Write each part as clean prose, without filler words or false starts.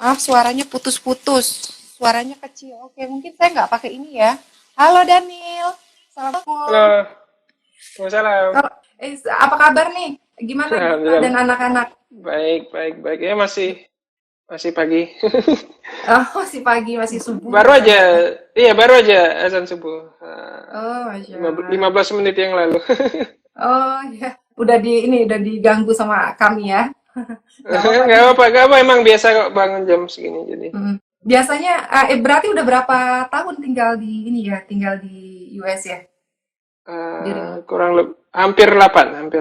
Maaf, suaranya putus-putus. Suaranya kecil. Oke, mungkin saya nggak pakai ini ya. Halo Daniel, Assalamualaikum. Halo, Waalaikumsalam. Kalau, apa kabar nih? Gimana Gita dan Alhamdulillah. anak-anak? Baik, baik, baik. Ya masih pagi. Oh, masih pagi, masih subuh Baru di aja, sana ya. iya baru aja azan subuh. Oh, Masya Allah. 15 menit yang lalu. Oh, ya. Udah diganggu sama kami ya. Nggak apa-apa nih. Gak apa. Emang biasa kok bangun jam segini jadi. Mm. Biasanya, berarti udah berapa tahun tinggal di ini ya, tinggal di US ya, dirimu? Hampir 8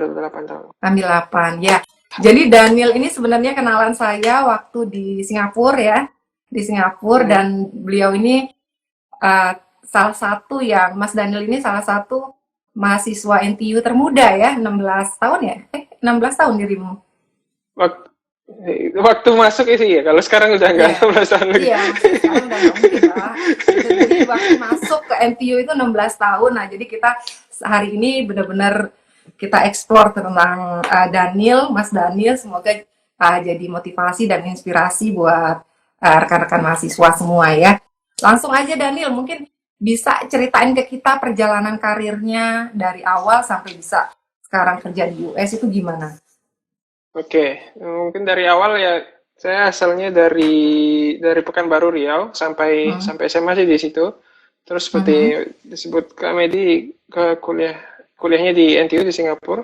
tahun. Ambil 8 ya. Jadi Daniel ini sebenarnya kenalan saya waktu di Singapura ya, di Singapura Hmm. dan beliau ini salah satu yang Mas Daniel ini salah satu mahasiswa NTU termuda ya, 16 tahun ya? 16 tahun dirimu. Waktu, waktu masuk itu ya. Kalau sekarang udah enggak Iya. 16 tahun lagi. Iya, maksudnya sekarang udah nggak mungkin lah. Jadi waktu masuk ke NTU itu 16 tahun. Nah, jadi kita hari ini benar-benar kita explore tentang Daniel, Mas Daniel. Semoga jadi motivasi dan inspirasi buat rekan-rekan mahasiswa semua ya. Langsung aja Daniel, mungkin bisa ceritain ke kita perjalanan karirnya dari awal sampai bisa sekarang kerja di US itu gimana? Oke, mungkin dari awal ya saya asalnya dari Pekanbaru Riau sampai Hmm. sampai SMA sih di situ. Terus seperti Mhm. disebut Kak Medi ke kuliahnya di NTU di Singapura,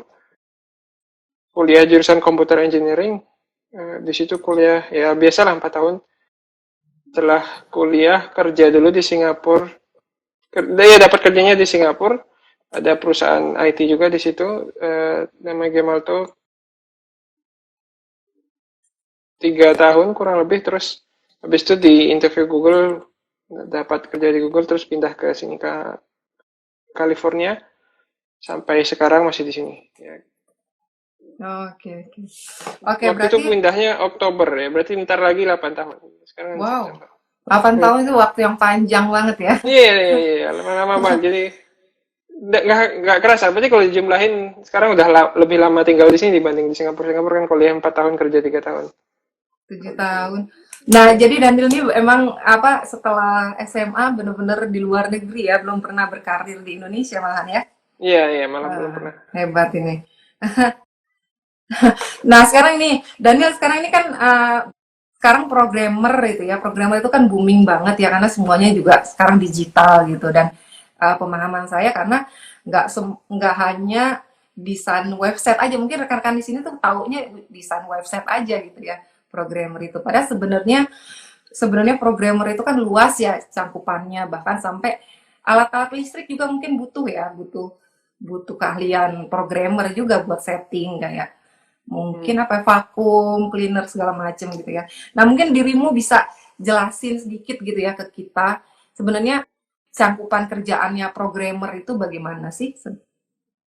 kuliah jurusan Computer Engineering. Di situ kuliah ya biasalah 4 tahun. Setelah kuliah kerja dulu di Singapura. Ya dapat kerjanya di Singapura. Ada perusahaan IT juga di situ, namanya Gemalto. 3 tahun kurang lebih, terus habis itu di interview Google, dapat kerja di Google, terus pindah ke sini ke California, sampai sekarang masih di sini ya. Oke, oke. Oke, Waktu itu berarti pindahnya Oktober ya, berarti bentar lagi 8 tahun, sekarang wow, September. 8 tahun itu waktu yang panjang banget ya. Iya, iya, iya, lama-lama banget, jadi nggak kerasa, berarti kalau dijumlahin sekarang udah lebih lama tinggal di sini dibanding di Singapura. Singapura kan kuliah 4 tahun, kerja 3 tahun. 7 tahun. Nah, jadi Daniel ini emang apa setelah SMA bener-bener di luar negeri ya, belum pernah berkarir di Indonesia malahan ya. Iya, iya, malah belum Wah, pernah. hebat ini. Nah, sekarang ini Daniel sekarang ini kan sekarang programmer itu ya, programmer itu kan booming banget ya karena semuanya juga sekarang digital gitu dan pemahaman saya karena nggak hanya desain website aja, mungkin rekan-rekan di sini tuh taunya desain website aja gitu ya, programmer itu. Padahal sebenarnya sebenarnya programmer itu kan luas ya cangkupannya bahkan sampai alat-alat listrik juga mungkin butuh ya, butuh butuh keahlian programmer juga buat setting kayak Hmm. mungkin apa ya, vakum, cleaner segala macam gitu ya. Nah, mungkin dirimu bisa jelasin sedikit gitu ya ke kita. Sebenarnya cangkupan kerjaannya programmer itu bagaimana sih?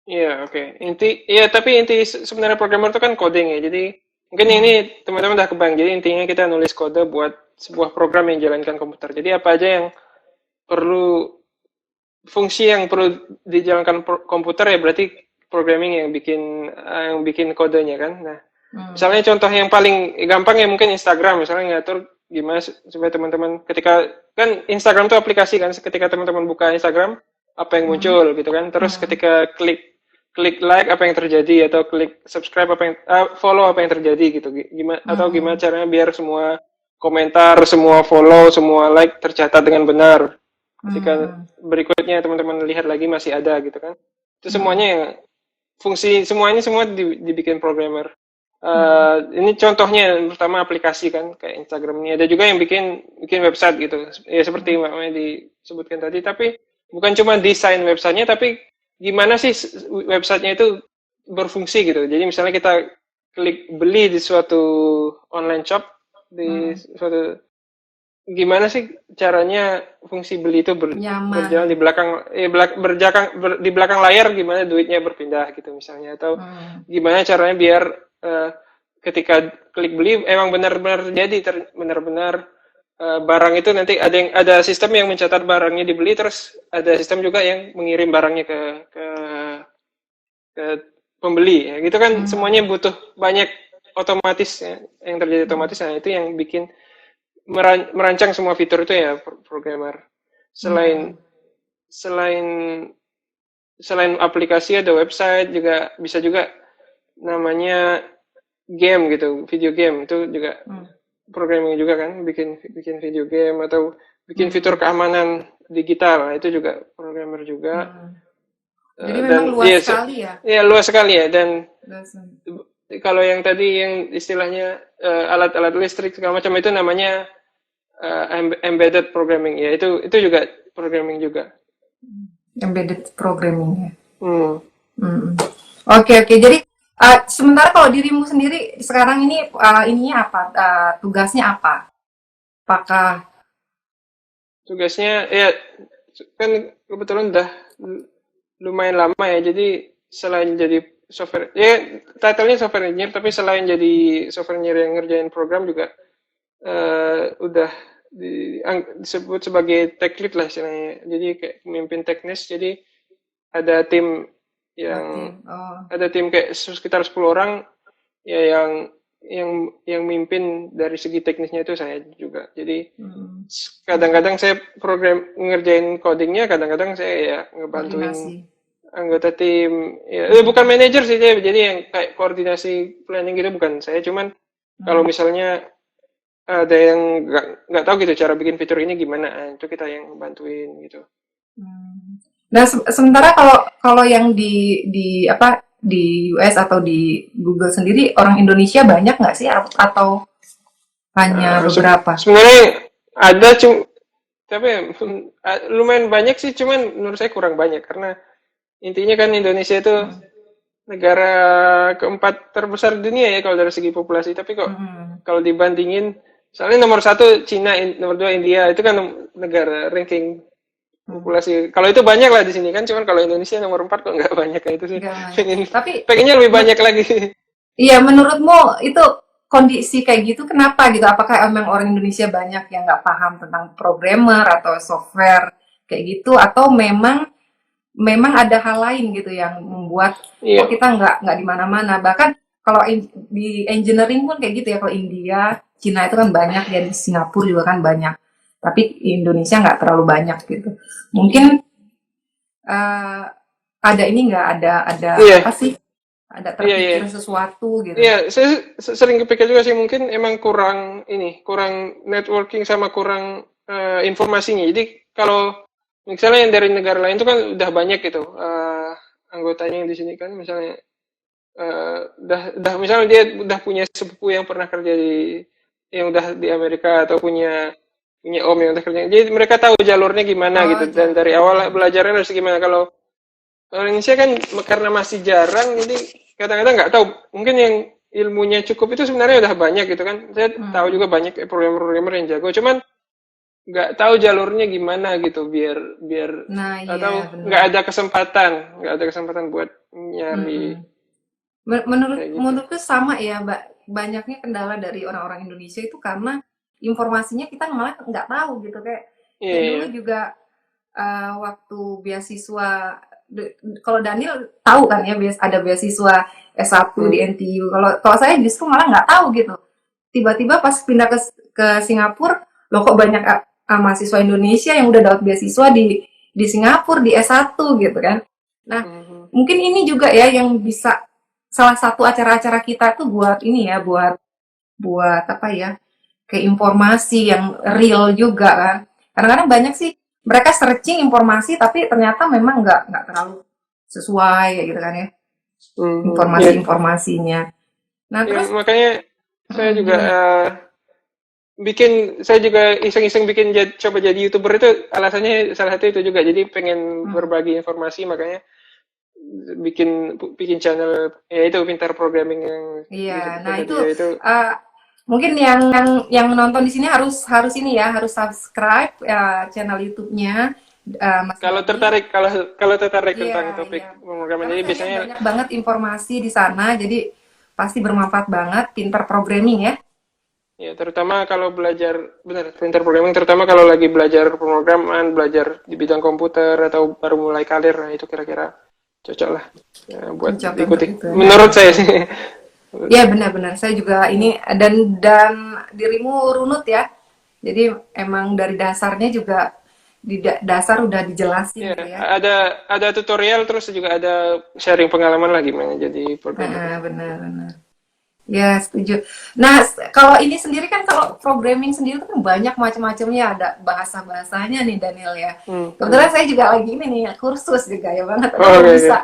Iya, oke. Iya, tapi sebenarnya programmer itu kan coding ya. Jadi, mungkin ini Hmm. teman-teman udah kebayang. Jadi, intinya kita nulis kode buat sebuah program yang jalankan komputer. Jadi, apa aja yang perlu, fungsi yang perlu dijalankan komputer ya berarti programming yang bikin kodenya kan. Nah, Hmm. misalnya contoh yang paling gampang ya mungkin Instagram, misalnya ngatur gimana supaya teman-teman ketika, kan Instagram itu aplikasi kan, ketika teman-teman buka Instagram, apa yang Hmm. muncul gitu kan, terus Hmm. ketika klik klik like apa yang terjadi, atau klik subscribe follow apa yang terjadi gitu, gimana, atau gimana Hmm. caranya biar semua komentar, semua follow, semua like tercatat dengan benar, ketika Hmm. berikutnya teman-teman lihat lagi masih ada gitu kan. Itu Hmm. semuanya yang fungsi semuanya semua dibikin programmer. Hmm. Ini contohnya yang pertama aplikasi kan kayak Instagram ini. Ada juga yang bikin bikin website gitu. Ya seperti Mbak Maya disebutkan tadi. Tapi bukan cuma desain websitenya, tapi gimana sih websitenya itu berfungsi gitu. Jadi misalnya kita klik beli di suatu online shop, di Hmm. suatu, gimana sih caranya fungsi beli itu Nyaman berjalan di gitu. belakang, di belakang layar, gimana duitnya berpindah gitu misalnya, atau Hmm. gimana caranya biar eh, ketika klik beli emang benar-benar jadi benar-benar barang itu nanti ada sistem yang mencatat barangnya dibeli, terus ada sistem juga yang mengirim barangnya ke pembeli ya gitu kan, semuanya Hmm. butuh banyak otomatis ya, yang terjadi Hmm. otomatis. Nah itu yang bikin merancang semua fitur itu ya programmer. Selain Hmm. selain selain aplikasi ada website juga bisa juga namanya game gitu, video game itu juga Hmm. programming juga kan, bikin bikin video game atau bikin fitur Hmm. keamanan digital, itu juga programmer juga. Hmm. Jadi memang Dan luas ya, sekali ya. ya luas sekali ya. Dan Luas. kalau yang tadi yang istilahnya alat-alat listrik segala macam itu namanya embedded programming ya, itu juga programming juga. Embedded programming ya. Hmm. Hmm. Oke, oke. Jadi sementara kalau dirimu sendiri sekarang ini ininya apa? Tugasnya apa? Apakah Tugasnya ya kan kebetulan udah lumayan lama ya, jadi selain jadi software ya title-nya software engineer, tapi selain jadi software engineer yang ngerjain program juga udah disebut sebagai tech lead lah istilahnya, jadi kayak pemimpin teknis. Jadi ada tim yang tim? Oh. ada tim kayak sekitar 10 orang ya, yang mimpin dari segi teknisnya itu saya juga. Jadi Hmm. kadang-kadang saya program ngerjain codingnya, kadang-kadang saya ya Koordinasi. ngebantuin anggota tim. Ya, bukan manajer sih saya, jadi yang kayak koordinasi planning gitu bukan saya. Cuman kalau Hmm. misalnya ada yang nggak tahu gitu cara bikin fitur ini gimana, itu kita yang bantuin gitu. Hmm. Nah, sementara kalau kalau yang di apa di US atau di Google sendiri orang Indonesia banyak nggak sih atau hanya beberapa? Sebenarnya ada tapi lumayan banyak sih, cuman menurut saya kurang banyak karena intinya kan Indonesia itu Hmm. negara keempat terbesar di dunia ya kalau dari segi populasi. Tapi kok Hmm. kalau dibandingin, soalnya nomor satu Cina, nomor dua India, itu kan negara ranking Hmm. populasi. Kalau itu banyak lah di sini kan, cuman kalau Indonesia nomor 4 kok nggak banyak, kayak itu sih. Nggak banyak. Pengen Tapi pengennya lebih banyak lagi. iya, menurutmu itu kondisi kayak gitu kenapa gitu? Apakah emang orang Indonesia banyak yang nggak paham tentang programmer atau software kayak gitu, atau memang memang ada hal lain gitu yang membuat kok Iya, kita nggak di mana-mana. Bahkan kalau di engineering pun kayak gitu ya. Kalau India, Cina itu kan banyak ya, di Singapura juga kan banyak. Tapi Indonesia nggak terlalu banyak gitu. Mungkin eh, ada ini nggak ada iya, apa sih? Ada iya, iya. terpikir sesuatu gitu. Iya, saya sering kepikir juga sih, mungkin emang kurang networking sama kurang informasinya. Jadi kalau misalnya yang dari negara lain itu kan udah banyak gitu anggotanya yang di sini kan, misalnya udah misalnya dia udah punya sepupu yang pernah kerja yang udah di Amerika, atau punya punya om yang udah kerja. Jadi mereka tahu jalurnya gimana Oh, gitu, dan dari awal belajarnya harus gimana. Kalau Indonesia kan karena masih jarang, jadi kadang-kadang nggak tahu. Mungkin yang ilmunya cukup itu sebenarnya udah banyak gitu kan. Saya tahu juga banyak programmer-programmer yang jago, cuman nggak tahu jalurnya gimana gitu, biar biar nah iya atau benar. nggak ada kesempatan buat nyari Mm-mm. Menurut kayak gitu. menurutku sama ya, Mbak. Banyaknya kendala dari orang-orang Indonesia itu karena informasinya kita malah nggak tahu gitu. Kayak Iya, kayak iya. dulu juga waktu beasiswa, kalau Daniel tahu kan ya, ada beasiswa S1 di Hmm. NTU. Kalau kalau saya justru malah nggak tahu gitu. Tiba-tiba pas pindah ke Singapura, loh kok banyak mahasiswa Indonesia yang udah dapat beasiswa di Singapura di S1 gitu kan. Nah, Hmm. mungkin ini juga ya yang bisa salah satu acara-acara kita tuh buat ini ya, buat buat apa ya, kayak informasi yang real juga kan. Kadang-kadang banyak sih mereka searching informasi tapi ternyata memang nggak terlalu sesuai kayak gitu kan ya, Hmm. Ya, informasi-informasinya. Nah ya, terus makanya saya juga gimana? saya juga iseng-iseng coba jadi YouTuber, itu alasannya salah satu itu juga. Jadi pengen Hmm. berbagi informasi, makanya bikin bikin channel ya itu Pintar Programming yang Iya, disebutkan nah itu tadi ya itu. uh, mungkin yang nonton di sini harus harus ini ya, harus subscribe channel YouTube-nya Mas Kalau Medi. tertarik kalau kalau tertarik Iya, tentang iya. topik pemrograman, Karena jadi saya lihat biasanya banyak banget informasi di sana, jadi pasti bermanfaat banget. Pintar programming ya. ya, terutama kalau belajar benar Pintar Programming, terutama kalau lagi belajar pemrograman, belajar di bidang komputer atau baru mulai karir, nah itu kira-kira cocok lah ya, buat Cocok untuk diikuti. itu. Nah, Menurut saya sih. ya benar-benar. Saya juga ini dan dirimu runut ya. Jadi emang dari dasarnya juga di dasar udah dijelasin Ya, gitu ya. ada tutorial terus juga ada sharing pengalaman lah gimana jadi programmer. Benar-benar. Ya, setuju. Nah, kalau ini sendiri kan kalau programming sendiri kan banyak macam-macamnya, ada bahasa-bahasanya nih Daniel ya. Hmm, Kebetulan hmm. saya juga lagi ini nih kursus juga ya banget. Aku Oh, belum oke, oke. bisa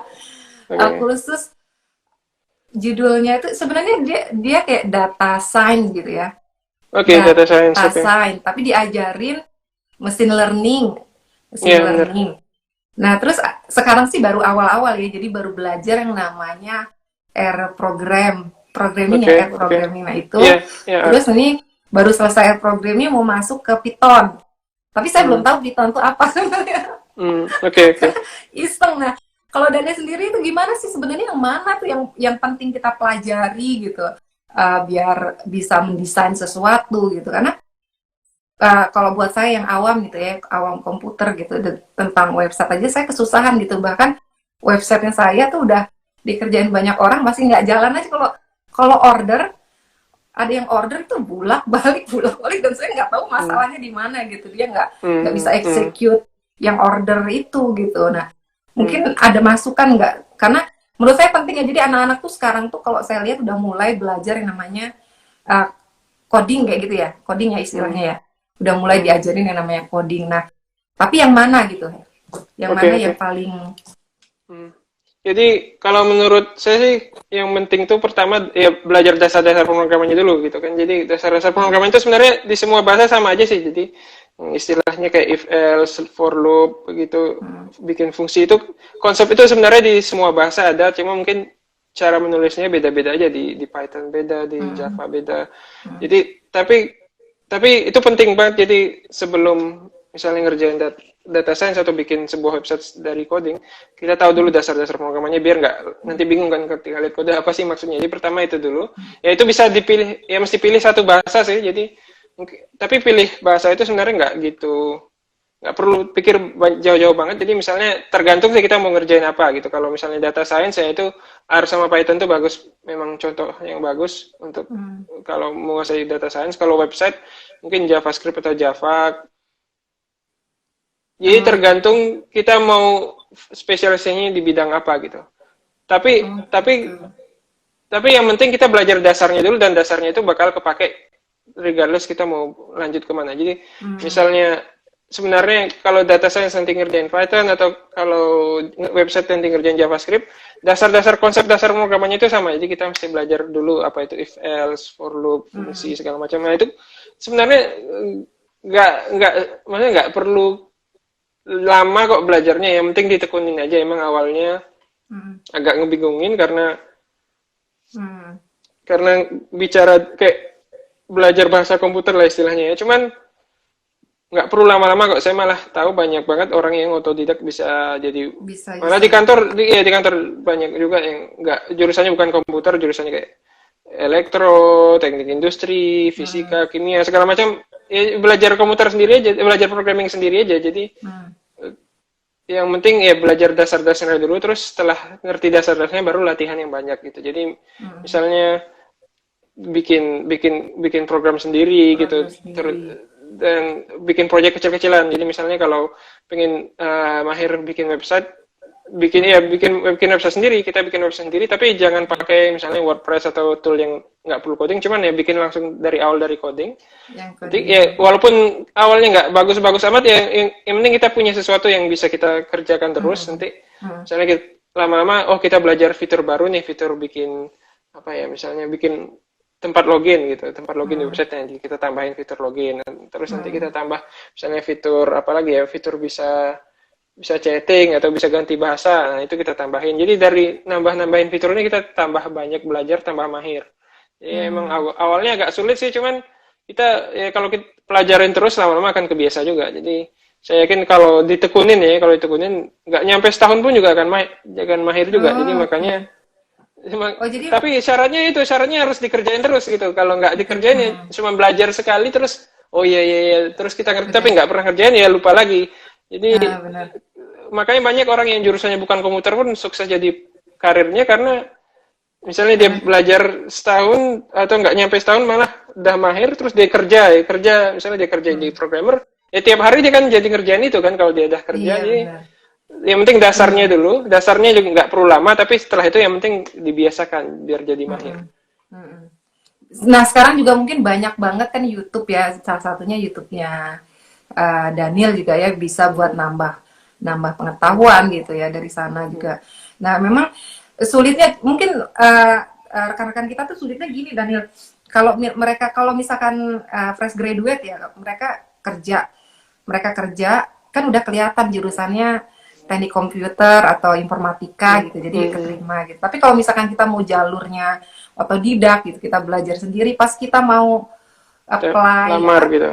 Oke. kursus judulnya itu sebenarnya dia dia kayak data science gitu ya. Oke, data science, Data oke. science, tapi diajarin mesin learning, mesin Iya, benar. learning. Nah, terus sekarang sih baru awal-awal ya, jadi baru belajar yang namanya R program, programming Oke, ya, R oke. programming. Nah, itu Iya, iya, terus ini baru selesai R programming mau masuk ke Python. Tapi saya belum hmm, tahu Python itu apa sebenarnya. oke, oke. Iseng. Nah, kalau Daniel sendiri itu gimana sih sebenarnya yang mana tuh yang penting kita pelajari gitu, biar bisa mendesain sesuatu gitu. Karena kalau buat saya yang awam gitu ya, awam komputer gitu, tentang website aja saya kesusahan gitu. Bahkan websitenya saya tuh udah dikerjain banyak orang masih nggak jalan aja. Kalau kalau order, ada yang order tuh bolak balik dan saya nggak tahu Hmm, masalahnya di mana gitu. Dia nggak bisa hmm, hmm, execute yang order itu gitu. Nah, hmm, mungkin ada masukan nggak? Karena menurut saya penting ya. Jadi anak-anak tuh sekarang tuh kalau saya lihat udah mulai belajar yang namanya uh, coding kayak gitu ya, coding ya hmm, istilahnya ya. Udah mulai hmm. diajarin yang namanya coding. Nah, tapi yang mana gitu? Yang Oke, mana oke. yang paling Hmm. Jadi kalau menurut saya sih yang penting tuh pertama ya belajar dasar-dasar pemrogramannya dulu gitu kan. Jadi dasar-dasar pemrograman itu sebenarnya di semua bahasa sama aja sih. Jadi istilahnya kayak if else, for loop begitu, hmm, bikin fungsi itu konsep itu sebenarnya di semua bahasa ada, cuma mungkin cara menulisnya beda-beda aja di Python beda, di hmm, Java beda. hmm, Jadi tapi itu penting banget. Jadi sebelum misalnya ngerjain data science atau bikin sebuah website dari coding, kita tahu dulu hmm, dasar-dasar pemrogramannya biar nggak nanti bingung kan ketika lihat kode apa sih maksudnya. Jadi pertama itu dulu. Ya itu bisa dipilih, ya mesti pilih satu bahasa sih. Jadi tapi pilih bahasa itu sebenarnya nggak gitu, nggak perlu pikir jauh-jauh banget. Jadi misalnya tergantung sih kita mau ngerjain apa gitu. Kalau misalnya data science ya itu R sama Python tuh bagus, memang contoh yang bagus untuk hmm. kalau mau ngasih data science. Kalau website mungkin JavaScript atau Java. Jadi Oh, tergantung kita mau spesialisasinya di bidang apa gitu. oh Tapi gitu. tapi tapi yang penting kita belajar dasarnya dulu dan dasarnya itu bakal kepake regardless kita mau lanjut kemana. Jadi Hmm, misalnya sebenarnya kalau data science nanti ngerjain Python atau kalau website nanti ngerjain JavaScript, dasar-dasar konsep dasar pemrogramannya itu sama. Jadi kita mesti belajar dulu apa itu if else, for loop, fungsi hmm, segala macam. Nah itu sebenarnya nggak maksudnya nggak perlu lama kok belajarnya. Yang penting ditekunin aja. Emang awalnya hmm, agak ngebingungin hmm, karena bicara kayak belajar bahasa komputer lah istilahnya ya. Cuman nggak perlu lama-lama kok. Saya malah tahu banyak banget orang yang otodidak bisa jadi, bisa malah bisa di gitu. kantor di kantor banyak juga yang nggak jurusannya bukan komputer, jurusannya kayak elektro, teknik industri, Hmm, fisika, kimia segala macam. Ya, belajar komputer sendiri aja, belajar programming sendiri aja. Jadi hmm, yang penting ya belajar dasar-dasarnya dulu, terus setelah ngerti dasar-dasarnya baru latihan yang banyak gitu. Jadi hmm. misalnya bikin bikin bikin program sendiri gitu, Program sendiri. dan bikin proyek kecil-kecilan. Jadi misalnya kalau pengen mahir bikin website, Hmm, bikin website sendiri, kita bikin website sendiri, tapi jangan pakai misalnya WordPress atau tool yang nggak perlu coding, cuman ya bikin langsung dari awal dari coding. yang Jadi coding. ya walaupun awalnya nggak bagus-bagus amat ya, yang penting kita punya sesuatu yang bisa kita kerjakan terus. Hmm, Nanti hmm, misalnya kita, lama-lama oh kita belajar fitur baru nih, fitur bikin apa ya, misalnya bikin tempat login gitu, tempat login di hmm, website, nanti kita tambahin fitur login, terus nanti kita hmm, tambah misalnya fitur apa lagi ya, fitur bisa bisa chatting atau bisa ganti bahasa. Nah itu kita tambahin. Jadi dari nambah-nambahin fitur ini kita tambah banyak belajar, tambah mahir. Jadi emang hmm. awalnya agak sulit sih, cuman kita ya kalau kita pelajarin terus lama-lama akan kebiasa juga. Jadi saya yakin kalau ditekunin ya, kalau ditekunin nggak nyampe setahun pun juga akan mahir juga. Jadi Oh, makanya oke. Oh, jadi tapi syaratnya harus dikerjain terus gitu. Kalau nggak dikerjain ya hmm, cuma belajar sekali terus oh iya iya iya terus kita ngerti tapi benar. nggak pernah kerjain ya lupa lagi. Jadi Ah, benar. makanya banyak orang yang jurusannya bukan komputer pun sukses jadi karirnya karena Misalnya dia belajar setahun atau nggak nyampe setahun malah udah mahir, terus dia kerja misalnya dia kerja jadi programmer, ya tiap hari dia kan jadi ngerjain itu kan kalau dia udah kerja. Iya Jadi benar. yang penting dasarnya dulu, dasarnya juga nggak perlu lama, tapi setelah itu yang penting dibiasakan biar jadi mahir. Mm-mm. Mm-mm. Nah, sekarang juga mungkin banyak banget kan YouTube ya, salah satunya YouTube-nya Daniel juga ya bisa buat nambah nambah pengetahuan gitu ya dari sana juga. Nah, memang sulitnya mungkin rekan-rekan kita tuh sulitnya gini Daniel. Kalau mereka kalau misalkan fresh graduate ya, mereka kerja kan udah kelihatan jurusannya teknik komputer atau informatika gitu, jadi keterima gitu. Tapi kalau misalkan kita mau jalurnya otodidak gitu, kita belajar sendiri, pas kita mau apply Lamar gitu.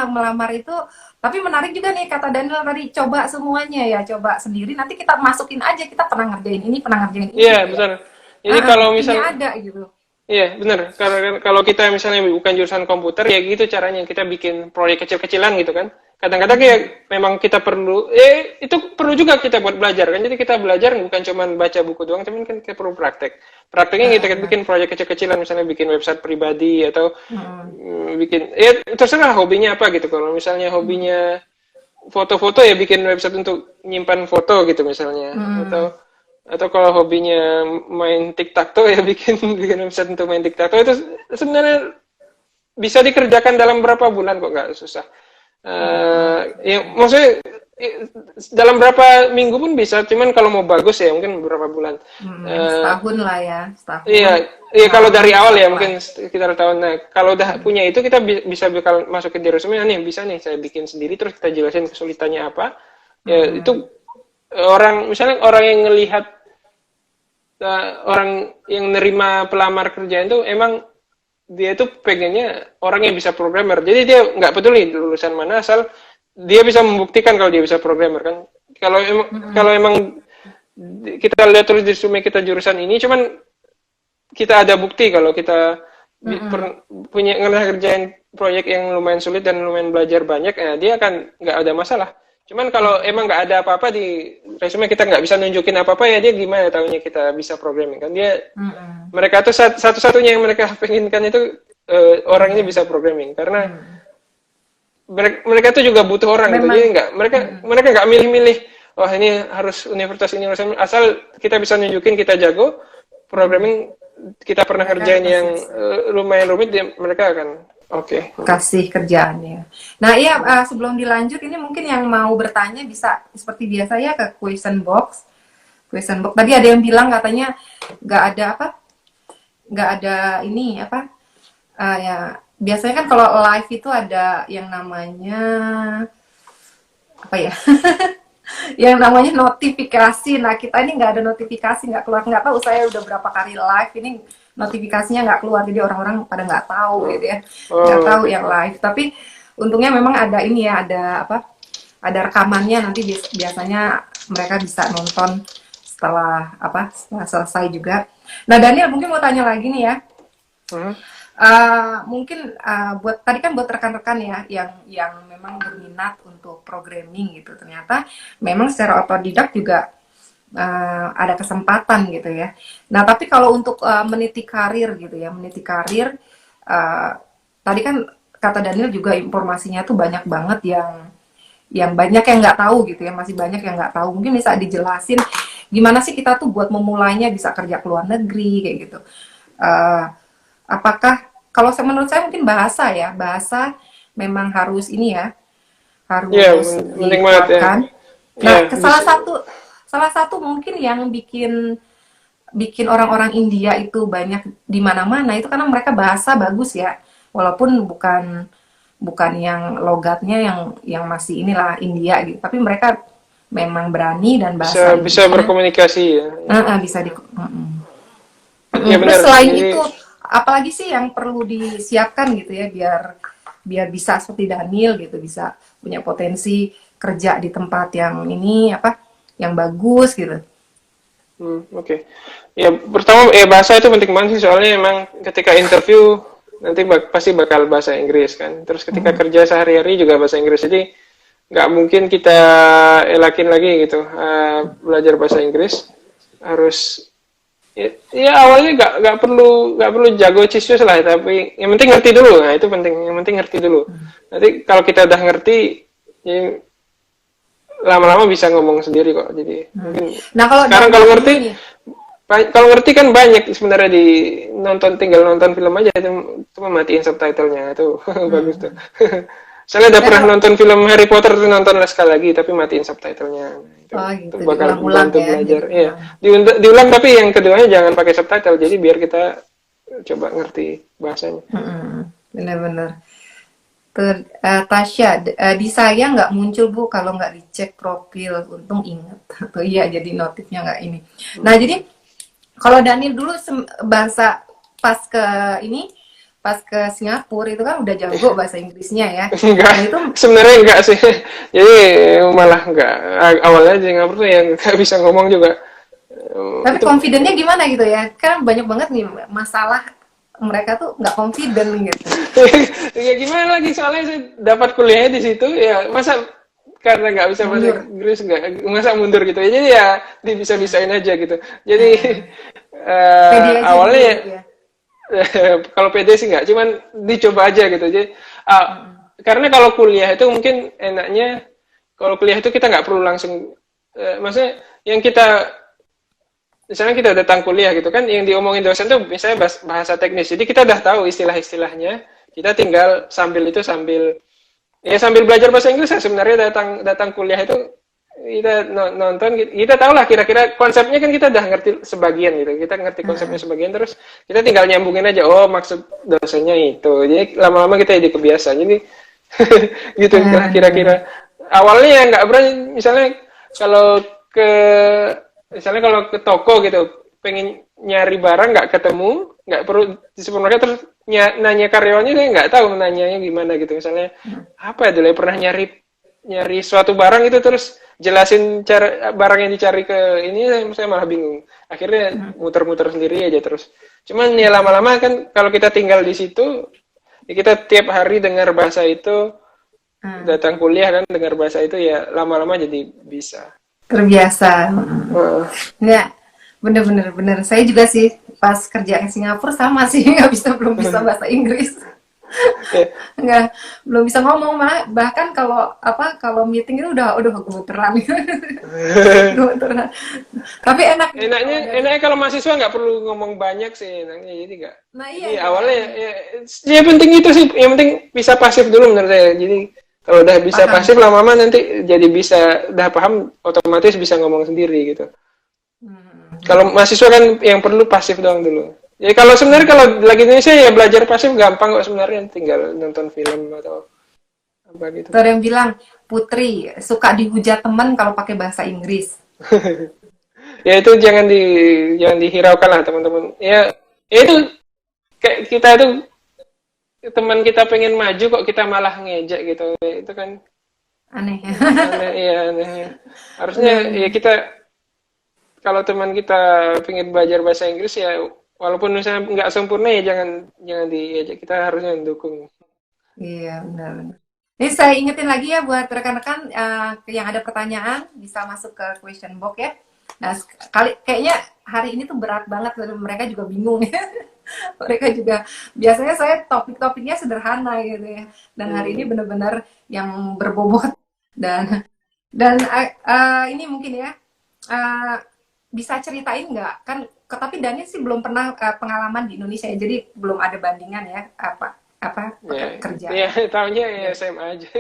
melamar itu, tapi menarik juga nih kata Daniel tadi, coba semuanya ya, coba sendiri, nanti kita masukin aja, kita pernah ngerjain ini, pernah ngerjain ini. Iya, Gitu betul. ya. Jadi kalau misal Ada gitu. iya, benar. Kalau kita misalnya bukan jurusan komputer, ya gitu caranya. Kita bikin proyek kecil-kecilan gitu kan. Kadang-kadang ya memang kita perlu, itu perlu juga kita buat belajar kan. Jadi kita belajar bukan cuma baca buku doang, tapi kan kita perlu praktek. Prakteknya kita bikin proyek kecil-kecilan, misalnya bikin website pribadi atau bikin, ya terserah hobinya apa gitu. Kalau misalnya hobinya foto-foto ya bikin website untuk nyimpan foto gitu misalnya. Atau kalau hobinya main TikTok ya bikin website untuk main TikTok itu sebenarnya bisa dikerjakan dalam berapa bulan kok, nggak susah. Ya maksudnya dalam berapa minggu pun bisa, cuman kalau mau bagus ya mungkin beberapa bulan. Setahun lah ya, setahun. Iya kalau dari awal ya mungkin sekitar tahun. Nah kalau udah punya itu kita bisa bakal masukin di resume, nih bisa nih saya bikin sendiri, terus kita jelasin kesulitannya apa. Ya itu misalnya orang yang ngelihat orang yang nerima pelamar kerjaan itu emang dia itu pengennya orang yang bisa programmer, jadi dia nggak peduli lulusan mana asal dia bisa membuktikan kalau dia bisa programmer kan. Kalau emang kita lihat terus di resume kita jurusan ini, cuman kita ada bukti kalau kita punya ngerjain proyek yang lumayan sulit dan lumayan belajar banyak, dia akan nggak ada masalah. Cuman kalau emang nggak ada apa-apa di resume, kita nggak bisa nunjukin apa-apa, ya dia gimana tahunya kita bisa programming kan. Mereka tuh satu-satunya yang mereka penginkan itu orang ini bisa programming, karena mereka tuh juga butuh orang gitu. Jadi mereka nggak milih-milih, wah ini harus universitas ini, asal kita bisa nunjukin kita jago programming, kita pernah kerjain yang lumayan rumit, mereka akan kasih kerjaannya. Nah iya, sebelum dilanjut ini mungkin yang mau bertanya bisa seperti biasa ya ke question box. Tadi ada yang bilang katanya nggak ada ini apa? Ya biasanya kan kalau live itu ada yang namanya apa ya? Yang namanya notifikasi. Nah kita ini nggak ada notifikasi, nggak keluar, nggak tahu saya udah berapa kali live ini notifikasinya nggak keluar, jadi orang-orang pada nggak tahu gitu ya, nggak tahu yang live. Tapi untungnya memang ada ini ya, ada rekamannya, nanti biasanya mereka bisa nonton setelah selesai juga. Nah Daniel mungkin mau tanya lagi nih ya. Mungkin buat rekan-rekan ya yang memang berminat untuk programming gitu, ternyata memang secara otodidak juga ada kesempatan gitu ya. Nah tapi kalau untuk meniti karir gitu ya, tadi kan kata Daniel juga informasinya tuh banyak banget yang banyak yang nggak tahu gitu ya, masih banyak yang nggak tahu. Mungkin bisa dijelasin gimana sih kita tuh buat memulainya, bisa kerja ke luar negeri kayak gitu. Apakah kalau menurut saya mungkin bahasa memang harus ini ya, harus dikuatkan. Nah salah satu mungkin yang bikin orang-orang India itu banyak di mana-mana itu karena mereka bahasa bagus ya, walaupun bukan yang logatnya yang masih inilah India gitu, tapi mereka memang berani dan bahasa bisa berkomunikasi ya. Bisa ya, benar. Terus selain itu apalagi sih yang perlu disiapkan gitu ya biar bisa seperti Daniel gitu, bisa punya potensi kerja di tempat yang yang bagus gitu. Oke. Ya pertama bahasa itu penting banget sih, soalnya emang ketika interview nanti pasti bakal bahasa Inggris kan. Terus ketika kerja sehari-hari juga bahasa Inggris, jadi nggak mungkin kita elakin lagi gitu belajar bahasa Inggris. Harus Ya, awalnya nggak perlu jago CISUS lah, tapi yang penting ngerti dulu. Nah itu penting, yang penting ngerti dulu. Nanti kalau kita udah ngerti, ya, lama-lama bisa ngomong sendiri kok. Jadi mungkin Nah, kalau sekarang Daniel kalau sendiri ngerti, nih, kalau ngerti kan banyak sebenarnya, di nonton, tinggal nonton film aja itu, cuma matiin subtitlenya itu bagus tuh. Saya udah nah pernah kalau nonton film Harry Potter tuh, nonton sekali lagi tapi matiin subtitlenya. Nah, oh itu gitu, bakal diulang-ulang bantu ya, jadi belajar. Iya, ulang. diulang, tapi yang keduanya jangan pakai subtitle. Jadi biar kita coba ngerti bahasanya. Bener-bener. Tasya, di saya nggak muncul Bu kalau nggak dicek profil. Untung inget. Tuh iya, jadi notifnya nggak ini. Nah, jadi kalau Daniel dulu bahasa pas ke ini, pas ke Singapura itu kan udah jago bahasa Inggrisnya ya. Enggak, Nah itu, sebenarnya enggak sih. Jadi malah enggak. Awalnya di Singapura tuh yang nggak bisa ngomong juga. tapi Itu confident-nya gimana gitu ya? Kan banyak banget nih masalah mereka tuh nggak confident gitu. ya gimana lagi, soalnya saya dapat kuliahnya di situ ya, masa karena nggak bisa bahasa Mundur. Inggris nggak, masa mundur gitu ya, jadi ya bisa-bisain aja gitu. Jadi Nah, pede aja dulu awalnya gitu ya. kalau PD sih nggak, cuman dicoba aja gitu. Jadi karena kalau kuliah itu mungkin enaknya, kalau kuliah itu kita nggak perlu langsung, maksudnya yang kita, misalnya kita datang kuliah gitu kan, yang diomongin dosen tuh misalnya bahasa teknis, jadi kita udah tahu istilah-istilahnya, kita tinggal sambil belajar bahasa Inggris ya, sebenarnya datang kuliah itu kita nonton, kita tahu lah kira-kira konsepnya, kan kita udah ngerti sebagian gitu, kita ngerti konsepnya sebagian, terus kita tinggal nyambungin aja, oh maksud dosennya itu, jadi lama-lama kita jadi kebiasaan, jadi gitu kira-kira. Awalnya ya nggak berani, misalnya kalau ke misalnya kalau ke toko gitu, pengen nyari barang nggak ketemu, nggak perlu di supermarket, terus nanya karyawannya, saya nggak tahu nanyanya gimana gitu. Misalnya apa ya dulu ya, pernah nyari nyari suatu barang itu, terus jelasin cara barang yang dicari ke ini, saya malah bingung. Akhirnya muter-muter sendiri aja terus. Cuman ya lama-lama kan kalau kita tinggal di situ, ya kita tiap hari dengar bahasa itu, datang kuliah kan dengar bahasa itu, ya lama-lama jadi bisa. Terbiasa. Uh, Nggak, bener-bener bener. Saya juga sih pas kerja ke Singapura sama sih, belum bisa bahasa Inggris. ya. Nggak, belum bisa ngomong, malah bahkan kalau meeting itu udah gemeteran. Gemeteran. Tapi enak nih kalau dari, Enaknya kalau mahasiswa nggak perlu ngomong banyak sih, enaknya, jadi nggak. nah Jadi iya iya, awalnya ya penting itu sih, yang penting bisa pasif dulu menurut saya. Jadi kalau udah bisa paham. pasif, lama-lama nanti jadi bisa, udah paham, otomatis bisa ngomong sendiri gitu. Kalau mahasiswa kan yang perlu pasif doang dulu. Ya kalau sebenarnya kalau lagi di Indonesia ya belajar pasif gampang kok sebenarnya, tinggal nonton film atau apa gitu. Tuh ada yang bilang, Putri suka dihujat teman kalau pakai bahasa Inggris. Ya itu jangan dihiraukan lah teman-teman. Ya itu kayak kita itu, teman kita pengen maju kok kita malah ngejek gitu. Itu kan Aneh ya. aneh, ya aneh. Harusnya ya kita, kalau teman kita pengen belajar bahasa Inggris ya, walaupun misalnya nggak sempurna ya jangan diajak, kita harusnya mendukung. Iya, benar. Ini saya ingetin lagi ya buat rekan-rekan yang ada pertanyaan bisa masuk ke question box ya. Nah, kayaknya hari ini tuh berat banget, mereka juga bingung ya. Mereka juga biasanya saya topik-topiknya sederhana gitu ya. Dan hari ini benar-benar yang berbobot dan ini mungkin ya bisa ceritain nggak kan? Tapi Daniel sih belum pernah pengalaman di Indonesia ya, jadi belum ada bandingan ya apa kerja. Ya tahunya ya SMA aja.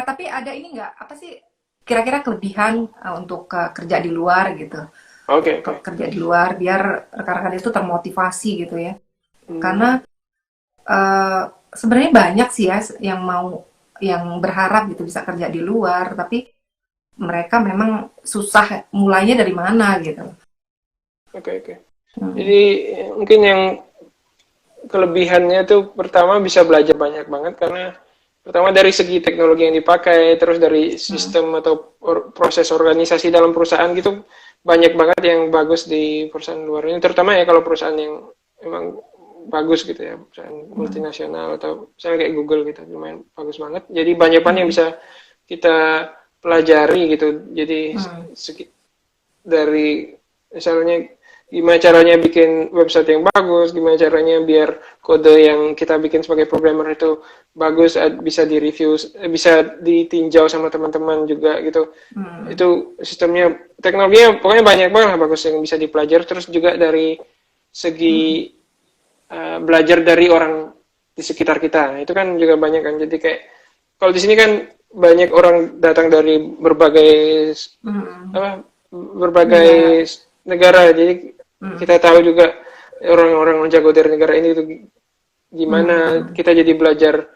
Tapi ada ini nggak, apa sih kira-kira kelebihan untuk kerja di luar gitu? Oke. Kerja di luar biar rekan-rekan itu termotivasi gitu ya. Karena sebenarnya banyak sih ya yang berharap gitu bisa kerja di luar, tapi mereka memang susah mulainya dari mana gitu. Oke. Jadi mungkin yang kelebihannya tuh pertama bisa belajar banyak banget, karena pertama dari segi teknologi yang dipakai, terus dari sistem atau proses organisasi dalam perusahaan gitu, banyak banget yang bagus di perusahaan luar ini, terutama ya kalau perusahaan yang memang bagus gitu ya, perusahaan multinasional atau misalnya kayak Google gitu, lumayan bagus banget. Jadi banyak banget yang bisa kita pelajari gitu. Jadi dari Misalnya gimana caranya bikin website yang bagus, gimana caranya biar kode yang kita bikin sebagai programmer itu bagus, bisa di-review, bisa ditinjau sama teman-teman juga gitu. Itu sistemnya, teknologinya pokoknya banyak banget lah bagus yang bisa dipelajari. Terus juga dari segi belajar dari orang di sekitar kita. Itu kan juga banyak kan. Jadi kayak kalau di sini kan banyak orang datang dari berbagai negara. Jadi kita tahu juga orang-orang jago dari negara ini itu gimana. Kita jadi belajar.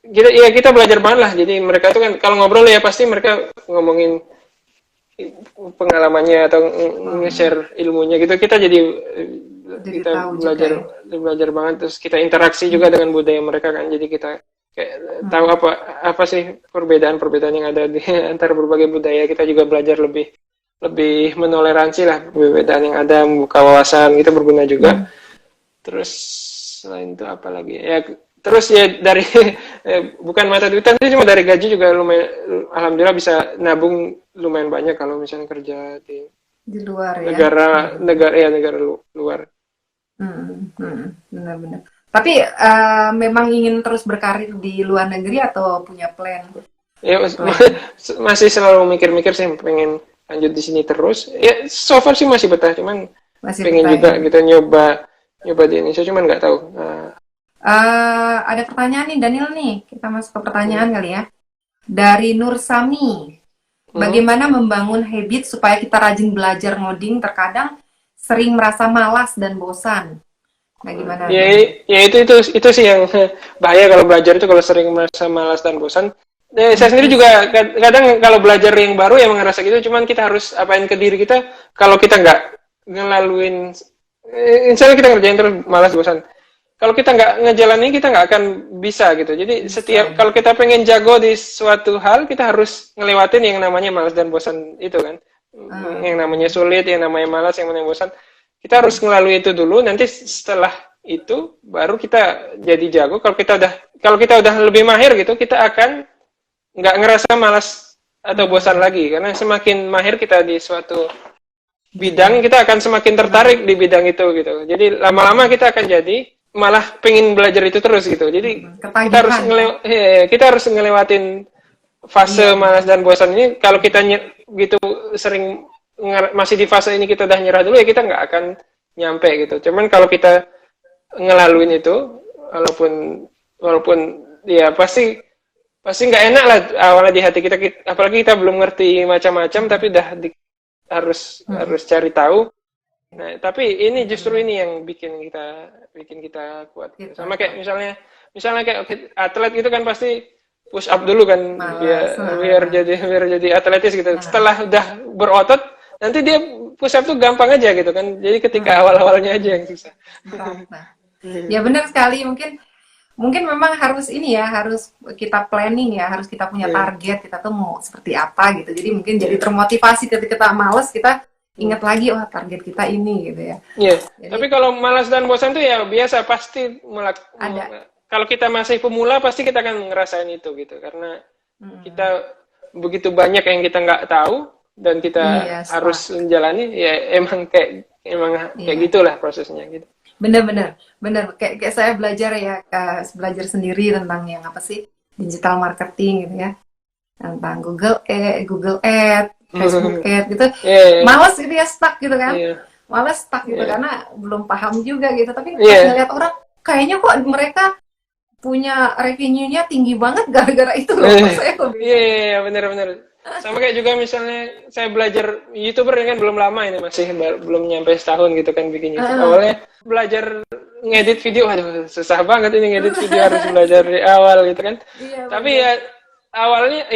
Kita belajar banget lah. Jadi mereka itu kan kalau ngobrol ya pasti mereka ngomongin pengalamannya atau nge-share ilmunya gitu. Kita jadi kita belajar banget, terus kita interaksi juga dengan budaya mereka kan. Jadi kita kayak tahu apa sih perbedaan yang ada di antara berbagai budaya. Kita juga belajar lebih menoleransi lah perbedaan yang ada, membuka wawasan, kita berguna juga. Terus selain itu apa lagi ya, terus ya dari bukan mata duitan sih, cuma dari gaji juga lumayan, alhamdulillah bisa nabung lumayan banyak kalau misalnya kerja di luar negara luar. Benar-benar. Tapi memang ingin terus berkarir di luar negeri atau punya plan? Ya masih selalu mikir-mikir sih, pengen lanjut di sini terus. Ya so far sih masih betah, cuman pengen juga gitu nyoba di Indonesia, cuman nggak tahu. Ada pertanyaan nih Daniel nih, kita masuk ke pertanyaan kali ya. Dari Nur Sami, bagaimana membangun habit supaya kita rajin belajar ngoding? Terkadang sering merasa malas dan bosan. Nah, gimana? Ya itu sih yang bahaya kalau belajar itu, kalau sering merasa malas dan bosan. Saya sendiri juga kadang kalau belajar yang baru ya ngerasa gitu, cuman kita harus apain ke diri kita, kalau kita nggak ngelaluin, misalnya kita ngerjain terus malas bosan, kalau kita nggak ngejalanin kita nggak akan bisa gitu. Jadi kalau kita pengen jago di suatu hal, kita harus ngelewatin yang namanya malas dan bosan itu kan. Yang namanya sulit, yang namanya malas, yang namanya bosan, kita harus ngelalui itu dulu. Nanti setelah itu baru kita jadi jago. Kalau kita udah lebih mahir gitu, kita akan nggak ngerasa malas atau bosan lagi, karena semakin mahir kita di suatu bidang, kita akan semakin tertarik di bidang itu gitu. Jadi lama-lama kita akan jadi malah pengen belajar itu terus gitu. Jadi kita harus ngelewatin fase malas dan bosan ini. Kalau kita gitu sering masih di fase ini, kita udah nyerah dulu ya, kita nggak akan nyampe gitu. Cuman kalau kita ngelaluin itu, walaupun ya pasti nggak enak lah awalnya di hati kita, apalagi kita belum ngerti macam-macam, tapi harus cari tahu. Nah, tapi ini justru ini yang bikin kita kuat. Sama kayak misalnya kayak atlet gitu kan, pasti push up dulu kan, biar jadi atletis gitu. Setelah udah berotot, nanti dia push up tuh gampang aja gitu kan. Jadi ketika awal-awalnya aja yang susah. Ya benar sekali, mungkin memang harus harus kita planning ya, harus kita punya target, kita tuh mau seperti apa gitu. Jadi mungkin jadi termotivasi ketika kita males, kita ingat lagi, target kita ini gitu ya. Iya. Tapi kalau malas dan bosan tuh ya biasa, pasti ada. Kalau kita masih pemula, pasti kita akan ngerasain itu gitu, karena kita begitu banyak yang kita nggak tahu dan kita harus menjalani. Ya emang kayak gitulah prosesnya gitu. Bener. Kayak saya belajar sendiri tentang yang apa sih, digital marketing gitu ya, tentang Google Ads, Facebook Ads gitu. Males gitu ya, stuck gitu kan. Males stuck gitu karena belum paham juga gitu. Tapi pas ngeliat orang, kayaknya kok mereka punya revenue-nya tinggi banget gara-gara itu loh. Iya, bener. Sama kayak juga misalnya saya belajar YouTuber kan belum lama ini, masih belum nyampe setahun gitu kan bikin YouTube. Awalnya belajar ngedit video, aduh susah banget ini ngedit video, harus belajar dari awal gitu kan. Tapi ya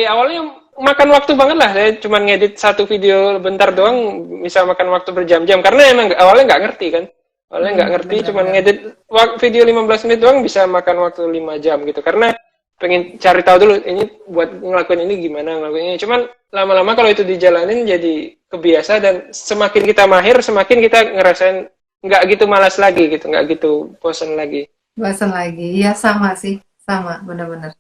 awalnya makan waktu banget lah. Saya cuma ngedit satu video bentar doang bisa makan waktu berjam-jam, karena emang awalnya nggak ngerti kan. Awalnya nggak ngerti, cuma ngedit video 15 menit doang bisa makan waktu 5 jam gitu, karena pengen cari tahu dulu ini buat ngelakuin ini gimana ngelakuin ini. Cuman lama-lama kalau itu dijalanin jadi kebiasa, dan semakin kita mahir, semakin kita ngerasain nggak gitu malas lagi gitu, nggak gitu bosan lagi. Iya, sama sih, sama benar-benar.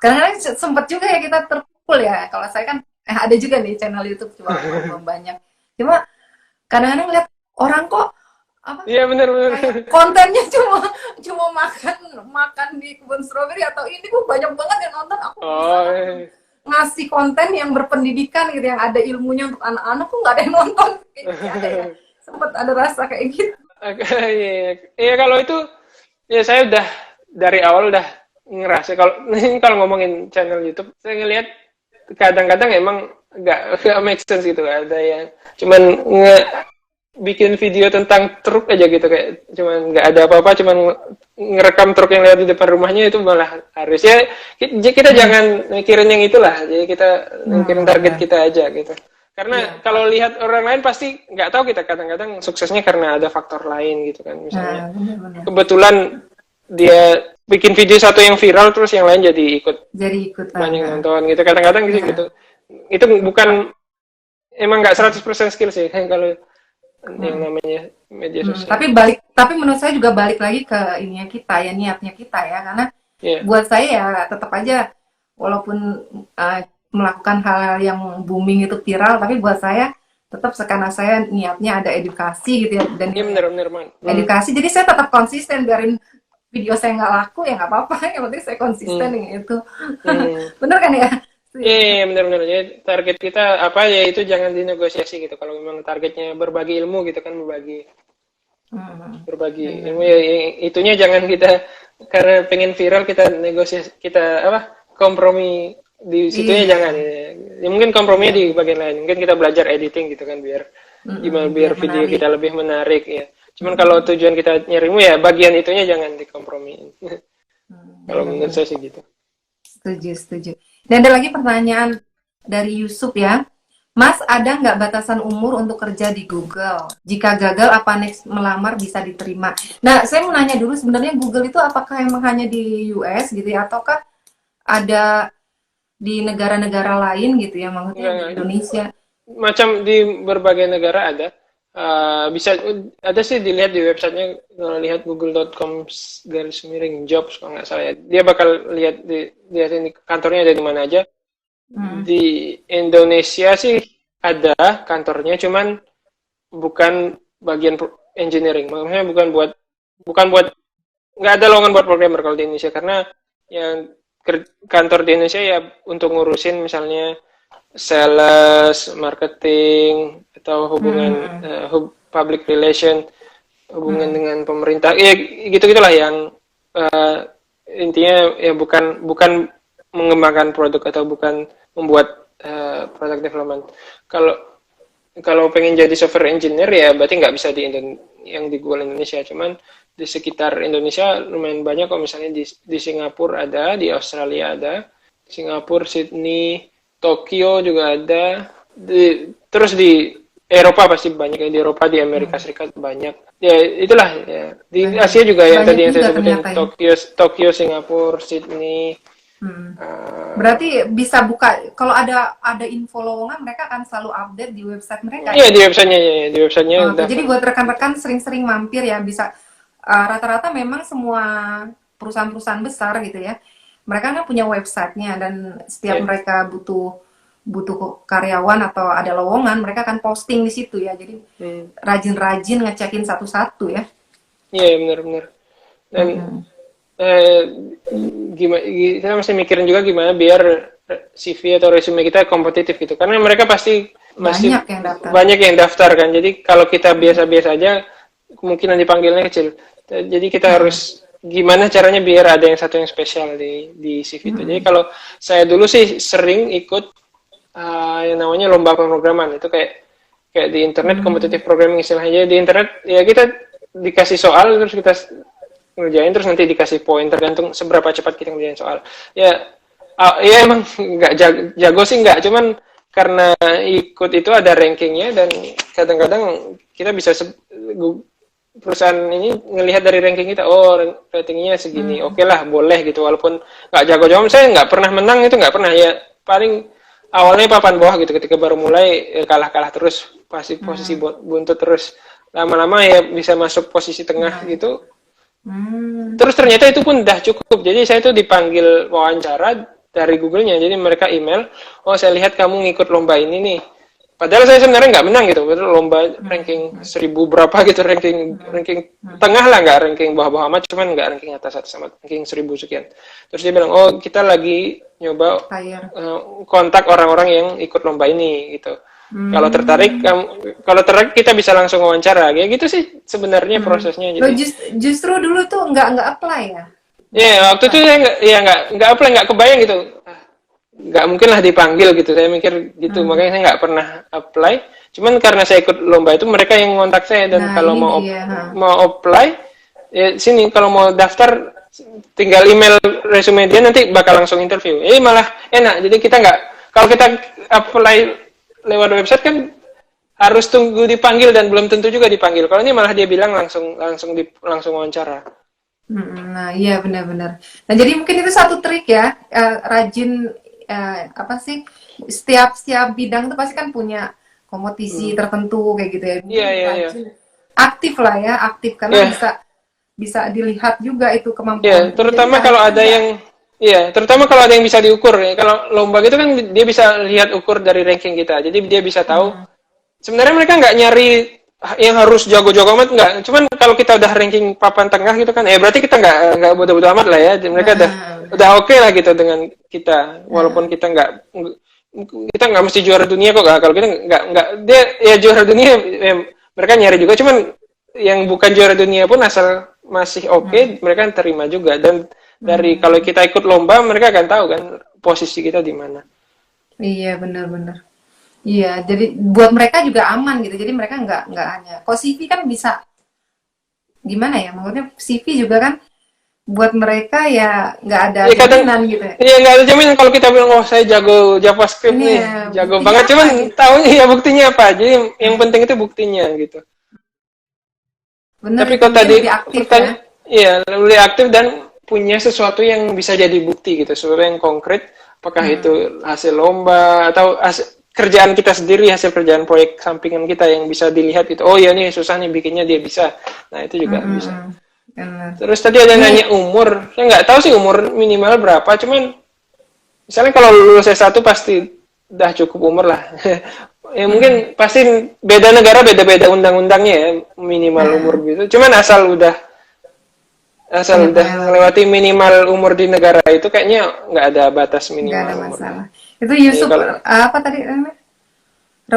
Karena sempat juga ya kita terpukul ya. Kalau saya kan ada juga nih channel YouTube, cuma belum banyak. Cuma kadang-kadang lihat orang kok apa Iya benar-benar. kayak kontennya cuma makan makan di kebun stroberi atau ini kok banyak banget yang nonton. Aku bisa Oh, ngasih konten yang berpendidikan gitu, yang ada ilmunya untuk anak-anak, kok nggak ada yang nonton. Kayak gitu ada ya, sempet ada rasa kayak gitu. iya, iya kalau itu ya saya udah dari awal udah ngerasa kalau kalau ngomongin channel YouTube saya ngelihat kadang-kadang emang nggak make sense gitu, ada yang cuman bikin video tentang truk aja gitu, kayak cuman nggak ada apa-apa, cuman ngerekam truk yang lewat di depan rumahnya, itu malah harusnya kita jangan mikirin yang itulah, jadi kita mikirin target kita aja gitu. Karena kalau lihat orang lain pasti nggak tahu, kita kadang-kadang suksesnya karena ada faktor lain gitu kan, misalnya kebetulan dia bikin video satu yang viral terus yang lain jadi ikut banyak nonton gitu, kadang-kadang gitu. Itu bukan, emang nggak 100% skill sih kalau yang namanya media sosial. Tapi menurut saya juga balik lagi ke ininya kita ya, niatnya kita ya, karena buat saya ya tetap aja walaupun melakukan hal yang booming itu viral, tapi buat saya tetap karena saya niatnya ada edukasi gitu ya, dan bener, edukasi, jadi saya tetap konsisten, biarin video saya nggak laku ya nggak apa-apa, yang penting saya konsisten dengan itu. Bener kan ya? Iya, benar-benar. Jadi target kita apa ya, itu jangan dinegosiasi gitu. Kalau memang targetnya berbagi ilmu gitu kan, berbagi ilmu ya, itunya jangan kita karena pengen viral kita negosiasi, kita kompromi di situnya jangan. Ya, mungkin komprominya di bagian lain. Mungkin kita belajar editing gitu kan, biar gimana biar video menarik. Kita lebih menarik ya. Cuman kalau tujuan kita nyari ilmu ya bagian itunya jangan dikompromiin. Kalau menurut saya sih gitu. Setuju. Dan ada lagi pertanyaan dari Yusuf ya. Mas, ada nggak batasan umur untuk kerja di Google? Jika gagal, apa next melamar bisa diterima? Nah, saya mau nanya dulu, sebenarnya Google itu apakah emang hanya di US gitu ya? Ataukah ada di negara-negara lain gitu ya? Maksudnya di Indonesia? Macam di berbagai negara ada. Bisa ada sih dilihat di websitenya, lihat google.com/jobs kalau nggak salah ya, dia bakal lihat di ini kantornya ada di mana aja. Di Indonesia sih ada kantornya, cuman bukan bagian engineering, maksudnya bukan buat nggak ada lowongan buat programmer kalau di Indonesia, karena yang kantor di Indonesia ya untuk ngurusin misalnya sales, marketing, atau hubungan public relation, hubungan dengan pemerintah, ya gitu-gitulah yang intinya ya bukan mengembangkan produk atau bukan membuat product development. Kalau pengen jadi software engineer ya berarti nggak bisa yang di Google Indonesia, cuman di sekitar Indonesia lumayan banyak kok, misalnya di Singapura ada, di Australia ada, Singapura, Sydney, Tokyo juga ada, terus di Eropa pasti banyak ya, di Eropa, di Amerika Serikat banyak. Ya itulah ya. Di Asia juga yang tadi yang saya sebutin, Tokyo, Singapura, Sydney. Berarti bisa buka, kalau ada info lowongan mereka akan selalu update di website mereka. Iya, di websitenya. Jadi buat rekan-rekan sering-sering mampir ya, bisa rata-rata memang semua perusahaan-perusahaan besar gitu ya. Mereka kan punya websitenya, dan setiap mereka butuh karyawan atau ada lowongan, mereka akan posting di situ ya. Jadi rajin-rajin ngecekin satu-satu ya. Iya, benar-benar. Dan gimana, kita masih mikirin juga gimana biar CV atau resume kita kompetitif gitu, karena mereka pasti banyak yang daftar kan. Jadi kalau kita biasa-biasa aja, kemungkinan dipanggilnya kecil. Jadi kita harus gimana caranya biar ada yang satu yang spesial di CV itu. Jadi kalau saya dulu sih sering ikut yang namanya lomba pemrograman, itu kayak di internet, competitive programming istilahnya. Jadi di internet ya kita dikasih soal terus kita ngerjain, terus nanti dikasih poin tergantung seberapa cepat kita ngerjain soal. Ya emang nggak jago sih nggak, cuman karena ikut itu ada rankingnya, dan kadang-kadang kita bisa perusahaan ini ngelihat dari ranking kita, ratingnya segini, oke lah boleh gitu, walaupun nggak jago-jago. Saya nggak pernah menang, itu nggak pernah ya, paling awalnya papan bawah gitu, ketika baru mulai kalah terus, pasti posisi buntut terus, lama-lama ya bisa masuk posisi tengah gitu. Terus ternyata itu pun udah cukup. Jadi saya tuh dipanggil wawancara dari Google-nya, jadi mereka email, saya lihat kamu ngikut lomba ini nih, Padahal saya sebenarnya nggak menang gitu, padahal lomba ranking 1000 berapa gitu, ranking ranking tengah lah, nggak ranking bawah-bawah amat, cuman nggak ranking atas sama ranking 1000 sekian. Terus dia bilang, oh kita lagi nyoba Hire. kontak orang-orang yang ikut lomba ini gitu. Kalau tertarik, kalau tertarik kita bisa langsung wawancara, kayak gitu sih sebenarnya prosesnya. Lo Jadi, justru dulu tuh nggak apply ya? ya waktu itu saya nggak apply, nggak kebayang gitu. Nggak mungkin lah dipanggil gitu, saya mikir gitu, makanya saya nggak pernah apply. Cuman karena saya ikut lomba itu, mereka yang ngontak saya, dan Nah, kalau ini mau dia, mau apply ya sini, kalau mau daftar tinggal email resume dia, nanti bakal langsung interview. Malah enak, jadi kita nggak, kalau kita apply lewat website kan harus tunggu dipanggil dan belum tentu juga dipanggil. Kalau ini malah dia bilang langsung wawancara. Nah, iya benar-benar. Nah, jadi mungkin itu satu trik ya, rajin apa sih? Setiap bidang itu pasti kan punya kompetisi tertentu kayak gitu ya. Mungkin Iya. rajin, aktif lah ya, aktif karena bisa dilihat juga itu Iya, kemampuan. terutama Jadi kalau harus ada juga. yang terutama kalau ada yang bisa diukur ya. Kalau lomba gitu kan dia bisa lihat ukur dari ranking kita. Jadi dia bisa tahu. Sebenarnya mereka nggak nyari yang harus jago-jago amat, nggak. Cuman kalau kita udah ranking papan tengah gitu kan, berarti kita nggak bodoh-bodoh amat lah ya. Mereka udah oke lah gitu dengan kita. Walaupun kita nggak mesti juara dunia kok. Kalau kita nggak dia ya juara dunia, mereka nyari juga. Cuman yang bukan juara dunia pun asal masih oke, mereka terima juga. Dan dari kalau kita ikut lomba, mereka akan tahu kan posisi kita di mana. Iya, benar-benar. Iya, jadi buat mereka juga aman gitu. Jadi mereka nggak hanya. Kok CV kan bisa gimana ya? Maksudnya CV juga kan buat mereka ya nggak ada Kadang jaminan gitu ya. iya nggak ada jaminan kalau kita bilang, oh saya jago JavaScript Ini nih, ya, jago buktinya banget. apa Cuman gitu. tahunya ya buktinya apa. Jadi yang penting itu buktinya gitu. Bener Tapi itu kalau mungkin tadi lebih aktif ya. pertanyaan, iya lebih aktif dan punya sesuatu yang bisa jadi bukti gitu, sesuatu yang konkret. Apakah itu hasil lomba atau kerjaan kita sendiri, hasil kerjaan proyek sampingan kita yang bisa dilihat itu. Oh ya nih susah nih bikinnya, dia bisa. Nah itu juga bisa. Bener. Terus tadi ada nanya umur. Saya nggak tahu sih umur minimal berapa. Cuman misalnya kalau lulus S1 pasti udah cukup umur lah. Ya mungkin pasti beda negara beda-beda undang-undangnya ya, minimal umur gitu. Cuman asal udah melewati minimal umur di negara itu, kayaknya nggak ada batas Nggak minimal ada umur. masalah. Itu Yusuf kalau apa tadi namanya?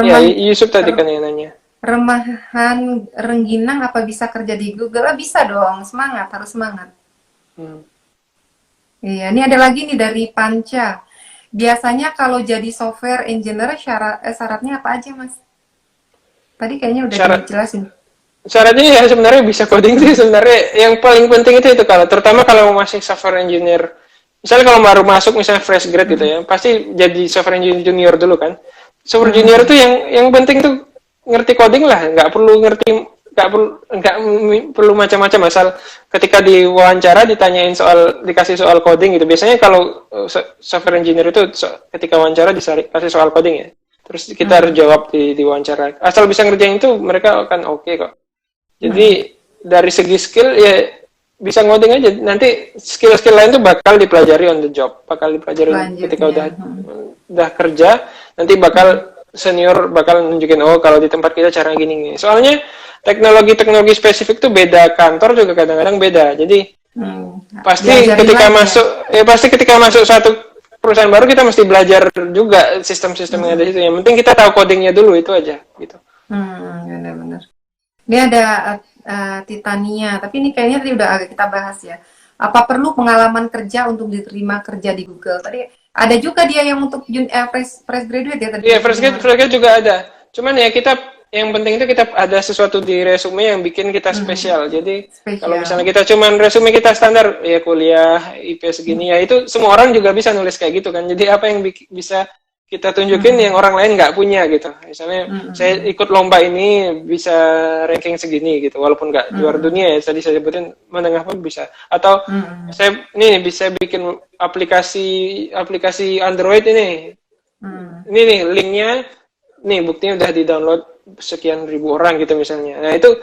ya Remah, Yusuf tadi kan yang nanya. Remahan Rengginang apa bisa kerja di Google? Bisa dong, semangat, harus semangat. Iya, ini ada lagi nih dari Panca. Biasanya kalau jadi software engineer syaratnya apa aja, Mas? Tadi kayaknya udah dijelasin. Syaratnya ya sebenarnya bisa coding sih sebenarnya. Yang paling penting itu kalau terutama kalau masih software engineer. Misalnya kalau baru masuk misalnya fresh grade gitu ya, pasti jadi software engineer junior dulu kan. Software junior itu yang penting tuh ngerti coding lah, nggak perlu macam-macam, asal ketika diwawancara dikasih soal coding gitu. Biasanya kalau software engineer itu ketika wawancara dikasih soal coding ya. Terus kita harus jawab di wawancara. Asal bisa ngerjain itu mereka akan oke kok. Jadi dari segi skill ya bisa ngoding aja. Nanti skill-skill lain tuh bakal dipelajari on the job, bakal dipelajari ketika udah kerja. Nanti bakal senior bakal nunjukin, oh kalau di tempat kita cara gini. Soalnya teknologi spesifik tuh beda kantor juga kadang-kadang beda. Jadi pasti ketika masuk satu perusahaan baru kita mesti belajar juga sistem-sistem yang ada di situ. Yang penting kita tahu codingnya dulu, itu aja gitu. Benar-benar. Ini ada Titania, tapi ini kayaknya tadi udah agak kita bahas ya. Apa perlu pengalaman kerja untuk diterima kerja di Google? Tadi ada juga dia yang untuk fresh graduate ya tadi. Iya, fresh graduate juga ada. Cuman ya yang penting itu kita ada sesuatu di resume yang bikin kita spesial. Jadi kalau misalnya kita cuman resume kita standar, ya kuliah IP segini, ya itu semua orang juga bisa nulis kayak gitu kan. Jadi apa yang bisa kita tunjukin yang orang lain nggak punya gitu. Misalnya saya ikut lomba ini bisa ranking segini gitu, walaupun nggak juara dunia ya, tadi saya sebutin menengah pun bisa. Atau saya bisa bikin aplikasi Android ini. Ini nih linknya, nih buktinya udah di-download sekian ribu orang gitu misalnya. Nah itu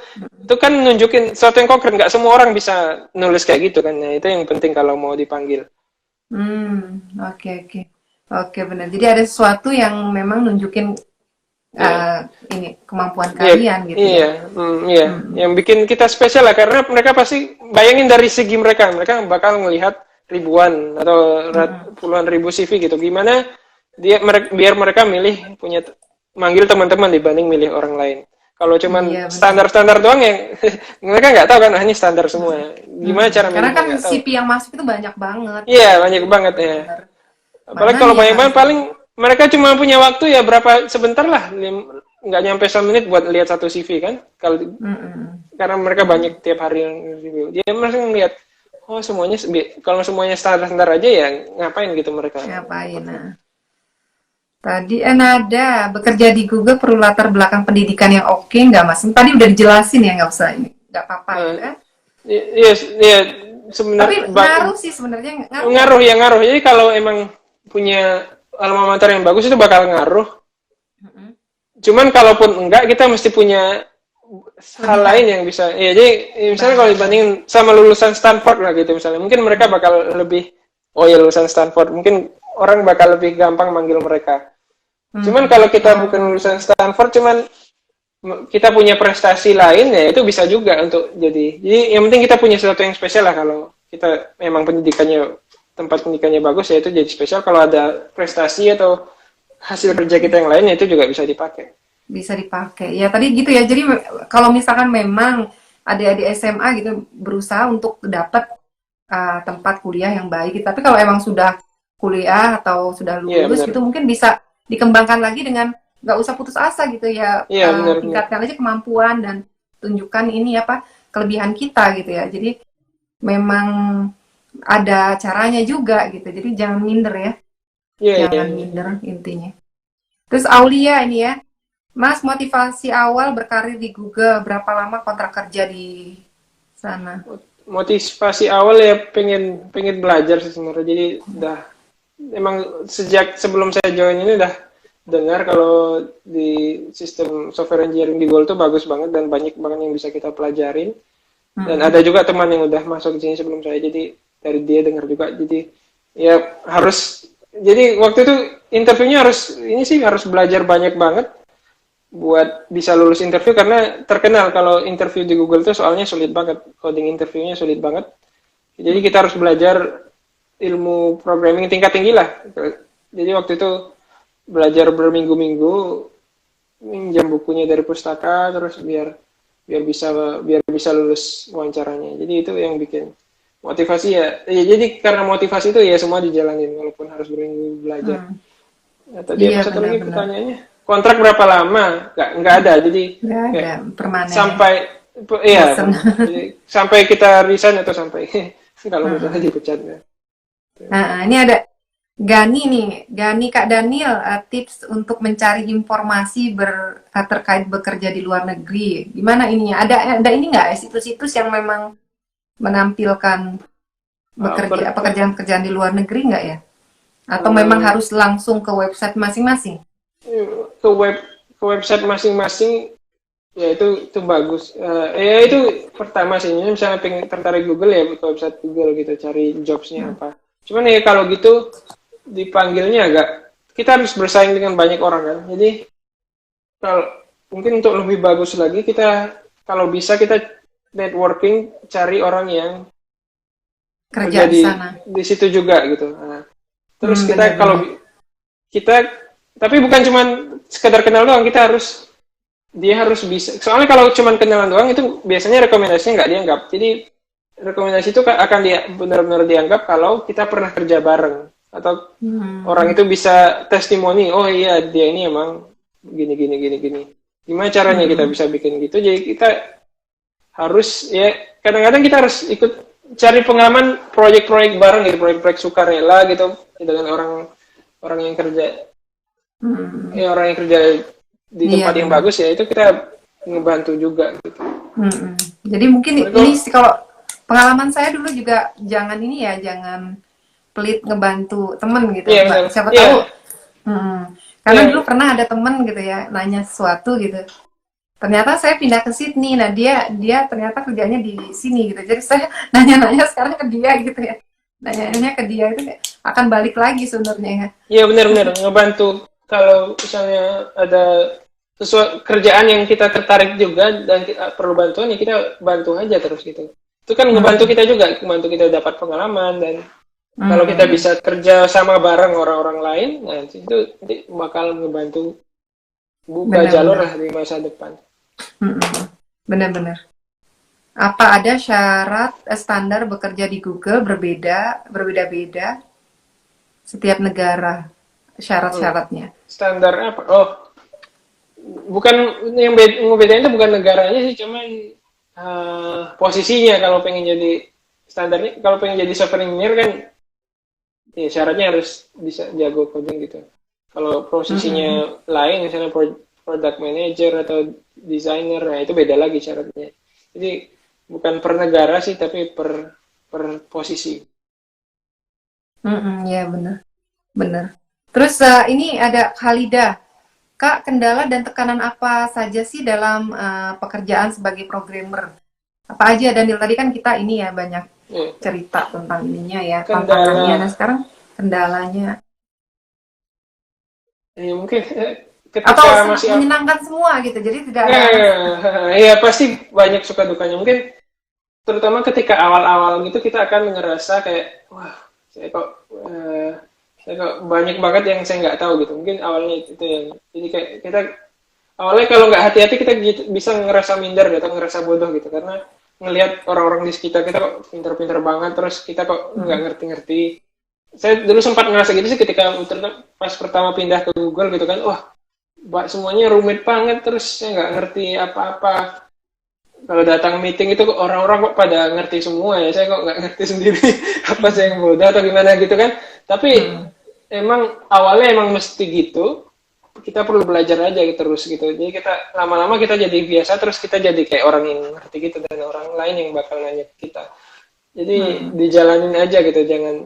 kan nunjukin sesuatu yang konkret, nggak semua orang bisa nulis kayak gitu kan. Nah itu yang penting kalau mau dipanggil. Oke, benar. Jadi ada sesuatu yang memang nunjukin ini kemampuan Iya, kalian gitu ya. iya, iya. Yang bikin kita spesial lah karena mereka pasti bayangin dari segi mereka bakal melihat ribuan atau puluhan ribu CV gitu. Gimana biar mereka milih manggil teman-teman dibanding milih orang lain. Kalau cuman Iya benar. standar-standar doang yang mereka nggak tahu kan, ini standar semua. Gimana cara Karena milihnya kan nggak tahu. CV yang masuk itu banyak banget. Iya, banyak banget ya. Benar. Apalagi Mana kalau nih yang banyak harus banget paling mereka cuma punya waktu ya berapa sebentar lah, nggak nyampe 1 menit buat lihat satu CV kan. Karena mereka banyak tiap hari yang review. Dia mereka ngeliat, oh semuanya kalau semuanya standar-standar aja ya ngapain gitu mereka. ngapain? Nah, tadi nada bekerja di Google perlu latar belakang pendidikan yang oke nggak Mas? Tadi udah dijelasin ya, nggak usah ini, nggak apa-apa gitu kan. Iya, iya Tapi sebenarnya ngaruh sih sebenarnya ngaruh. ngaruh ya ngaruh. Jadi kalau emang punya alma mater yang bagus itu bakal ngaruh. Cuman kalaupun enggak, kita mesti punya hal lain yang bisa. Ya, jadi misalnya kalau dibandingin sama lulusan Stanford lah gitu misalnya, mungkin mereka bakal lebih, oh ya lulusan Stanford, mungkin orang bakal lebih gampang manggil mereka. Cuman kalau kita bukan lulusan Stanford, cuman kita punya prestasi lain ya itu bisa juga untuk jadi yang penting kita punya sesuatu yang spesial lah. Kalau kita memang tempat pendidikannya bagus ya itu jadi spesial. Kalau ada prestasi atau hasil kerja kita yang lain ya itu juga bisa dipakai. Bisa dipakai ya tadi gitu ya. Jadi kalau misalkan memang adik-adik SMA gitu berusaha untuk dapat tempat kuliah yang baik, tapi kalau emang sudah kuliah atau sudah lulus itu mungkin bisa dikembangkan lagi dengan nggak usah putus asa gitu ya. Tingkatkan aja kemampuan dan tunjukkan ini apa kelebihan kita gitu ya. Jadi memang ada caranya juga gitu. Jadi jangan minder ya. Jangan minder intinya. Terus Aulia ini ya, Mas, motivasi awal berkarir di Google, berapa lama kontrak kerja di sana? Motivasi awal ya pengen belajar sih sebenarnya. Jadi emang sejak sebelum saya join ini udah dengar kalau di sistem software engineering di Google tuh bagus banget dan banyak banget yang bisa kita pelajarin. Dan ada juga teman yang udah masuk di sini sebelum saya, jadi dari dia dengar juga. Jadi ya jadi waktu itu interviewnya harus belajar banyak banget buat bisa lulus interview, karena terkenal kalau interview di Google tuh soalnya sulit banget, coding interviewnya sulit banget. Jadi kita harus belajar ilmu programming tingkat tinggi lah. Jadi waktu itu belajar berminggu-minggu, minjam bukunya dari pustaka, terus biar bisa lulus wawancaranya. Jadi itu yang bikin motivasi ya. Jadi karena motivasi itu ya semua dijalanin walaupun harus berminggu belajar. Tadi apa satu lagi pertanyaannya? Kontrak berapa lama? Nggak ada. Jadi permanen. Sampai kita resign atau sampai kalau misalnya dipecat ya. Nah, ini ada Gani Kak Daniel, tips untuk mencari informasi terkait bekerja di luar negeri. Gimana ininya? Ada ini nggak situs-situs yang memang menampilkan pekerjaan-pekerjaan di luar negeri nggak ya? Atau memang harus langsung ke website masing-masing? Ke website masing-masing ya itu bagus. Ya itu pertama sih, misalnya pengen tertarik Google ya ke website Google gitu, cari jobsnya apa. Cuman ya kalau gitu dipanggilnya kita harus bersaing dengan banyak orang kan. Jadi kalau mungkin untuk lebih bagus lagi kalau bisa kita networking, cari orang yang kerja di situ juga gitu. Nah, terus tapi bukan cuman sekedar kenal doang, dia harus bisa. Soalnya kalau cuman kenalan doang itu biasanya rekomendasinya nggak dianggap. Jadi rekomendasi itu akan benar-benar dianggap kalau kita pernah kerja bareng. Atau orang itu bisa testimoni, oh iya dia ini emang gini. Gimana caranya kita bisa bikin gitu? Jadi kita harus ya kadang-kadang kita harus ikut cari pengalaman proyek-proyek bareng gitu, proyek-proyek sukarela gitu dengan orang yang kerja, orang yang kerja di tempat yang bagus ya itu kita ngebantu juga gitu. Jadi mungkin ini sih kalau pengalaman saya dulu juga jangan pelit ngebantu temen gitu, siapa tahu. Karena dulu pernah ada temen gitu ya nanya sesuatu gitu, ternyata saya pindah ke Sydney, nah dia ternyata kerjanya di sini gitu, jadi saya nanya sekarang ke dia gitu ya, nanya ke dia itu akan balik lagi sebenarnya ya. Iya benar ngebantu kalau misalnya ada sesuatu kerjaan yang kita tertarik juga dan kita perlu bantuan ya kita bantu aja terus gitu. Itu kan ngebantu kita juga, membantu kita dapat pengalaman dan kalau kita bisa kerja sama bareng orang-orang lain, nah itu nanti bakal ngebantu buka jalur lah di masa depan. Benar-benar. Apa ada syarat standar bekerja di Google berbeda-beda setiap negara syarat-syaratnya? Standar apa? Oh, bukan yang ngebedain itu bukan negaranya sih, cuman posisinya kalau pengen jadi standarnya, kalau pengen jadi software engineer kan, ya syaratnya harus bisa jago coding gitu. Kalau posisinya lain, misalnya product manager atau designer, nah itu beda lagi syaratnya. Jadi bukan per negara sih, tapi per posisi. Ya benar. Terus ini ada Khalida. Kak, kendala dan tekanan apa saja sih dalam pekerjaan sebagai programmer? Apa aja, Daniel? Tadi kan kita ini ya banyak cerita tentang ininya ya, tantangannya. Nah sekarang kendalanya. Ya mungkin ketika atau masih menyenangkan semua gitu, jadi tidak ada. Ya pasti banyak suka dukanya. Mungkin terutama ketika awal-awal gitu kita akan ngerasa kayak wah saya kok banyak banget yang saya nggak tahu gitu. Mungkin awalnya itu yang jadi kayak kita awalnya kalau nggak hati-hati kita bisa ngerasa minder atau ngerasa bodoh gitu karena ngelihat orang-orang di sekitar kita kok pinter-pinter banget terus kita kok nggak ngerti-ngerti. Saya dulu sempat ngerasa gitu sih ketika pas pertama pindah ke Google gitu kan, wah semuanya rumit banget terus saya nggak ngerti apa-apa. Kalau datang meeting itu orang-orang kok pada ngerti semua ya, saya kok nggak ngerti sendiri apa saya yang bodoh atau gimana gitu kan. Tapi emang awalnya emang mesti gitu, kita perlu belajar aja gitu, terus gitu. Jadi kita lama-lama kita jadi biasa, terus kita jadi kayak orang yang ngerti gitu dan orang lain yang bakal nanya ke kita. Jadi dijalanin aja gitu, jangan.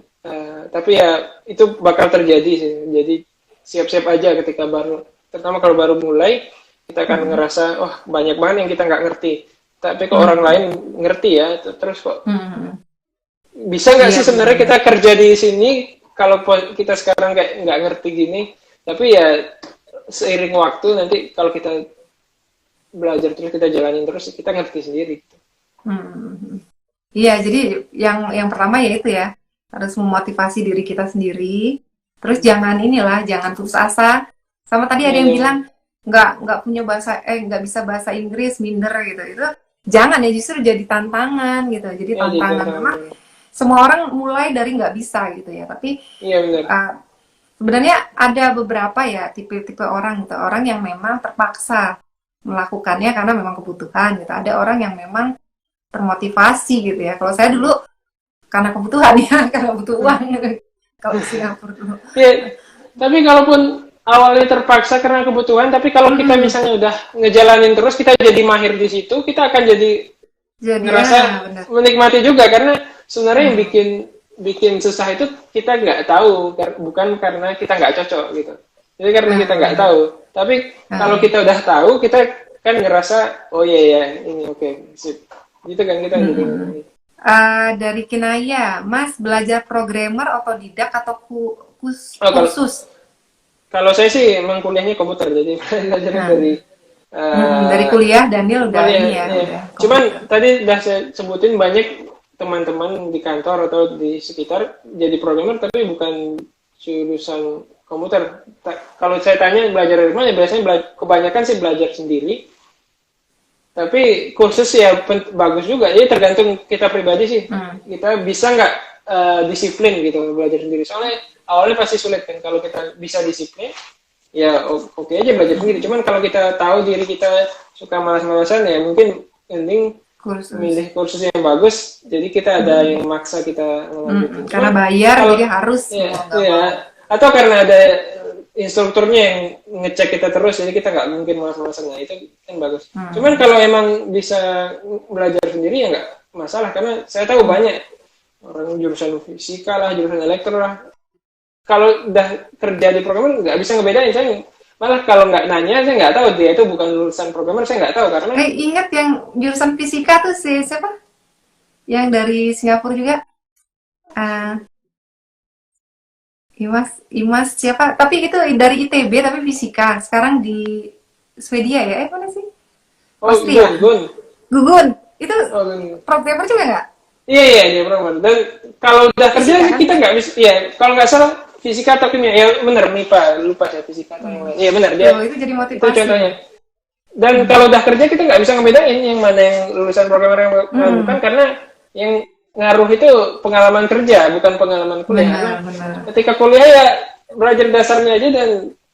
Tapi ya itu bakal terjadi sih. Jadi siap-siap aja ketika baru, terutama kalau baru mulai, kita akan ngerasa, wah banyak banget yang kita nggak ngerti. Tapi kok orang lain ngerti ya, terus kok bisa nggak sih sebenarnya kita kerja di sini kalau kita sekarang kayak nggak ngerti gini, tapi ya seiring waktu nanti kalau kita belajar terus kita jalanin terus kita ngerti sendiri. Iya, jadi yang pertama ya itu ya, harus memotivasi diri kita sendiri. Terus jangan putus asa. Sama tadi ada yang bilang nggak punya nggak bisa bahasa Inggris, minder gitu. Itu jangan ya, justru jadi tantangan gitu. Jadi tantangan karena semua orang mulai dari nggak bisa gitu ya. Tapi sebenarnya ada beberapa ya tipe-tipe orang gitu. Orang yang memang terpaksa melakukannya karena memang kebutuhan gitu. Ada orang yang memang termotivasi gitu ya. Kalau saya dulu karena kebutuhan ya, karena butuh uang gitu. Kalau di Singapura dulu. Ya, tapi kalaupun awalnya terpaksa karena kebutuhan, tapi kalau kita misalnya udah ngejalanin terus, kita jadi mahir di situ, kita akan jadi ngerasa menikmati juga karena sebenarnya yang bikin susah itu kita nggak tahu, bukan karena kita nggak cocok gitu. Jadi karena kita nggak tahu. Tapi kalau kita udah tahu, kita kan ngerasa oh iya ini oke, sip. Gitu kan kita jadi. Dari Kinaya, Mas belajar programmer otodidak atau kursus? Kalau saya sih emang kuliahnya komputer, jadi belajarnya dari kuliah. Daniel udah ini ya. Udah cuman tadi udah saya sebutin banyak teman-teman di kantor atau di sekitar jadi programmer tapi bukan jurusan komputer. Kalau saya tanya belajar dari mana, biasanya kebanyakan sih belajar sendiri. Tapi kursus ya bagus juga, jadi tergantung kita pribadi sih. Kita bisa nggak disiplin gitu belajar sendiri. Soalnya awalnya pasti sulit kan. Kalau kita bisa disiplin, ya oke aja belajar sendiri. Cuman kalau kita tahu diri kita suka malas-malasan, ya mungkin ending milih kursus yang bagus. Jadi kita ada yang maksa kita ngelanjutin. Karena bayar, jadi harus. Iya. Atau karena ada instrukturnya yang ngecek kita terus, jadi kita nggak mungkin malas-malasan. Nah, itu kan bagus. Cuman kalau emang bisa belajar sendiri ya nggak masalah, karena saya tahu banyak orang jurusan fisika lah, jurusan elektro lah. Kalau udah kerja di programmer nggak bisa ngebedain. Saya malah kalau nggak nanya, saya nggak tahu dia itu bukan lulusan programmer, saya nggak tahu karena. Ingat yang jurusan fisika tuh siapa? Yang dari Singapura juga. Imas siapa? Tapi itu dari ITB tapi fisika. Sekarang di Swedia ya? Mana sih? Oh, Austria. Gun. Gugun. Itu Oh, Gun. programmer juga nggak? Iya, dia programmer. Dan kalau udah kerja Fisika kan? kita nggak bisa, ya kalau nggak salah fisika atau kimia, ya benar MIPA, lupa saya fisika atau yang lain. Iya benar dia. Tuh, itu jadi Itu motivasi. contohnya. Dan kalau udah kerja kita nggak bisa ngebedain yang mana yang lulusan programmer yang bukan, karena yang ngaruh itu pengalaman kerja, bukan pengalaman kuliah. Karena Benar. ketika kuliah ya belajar dasarnya aja, dan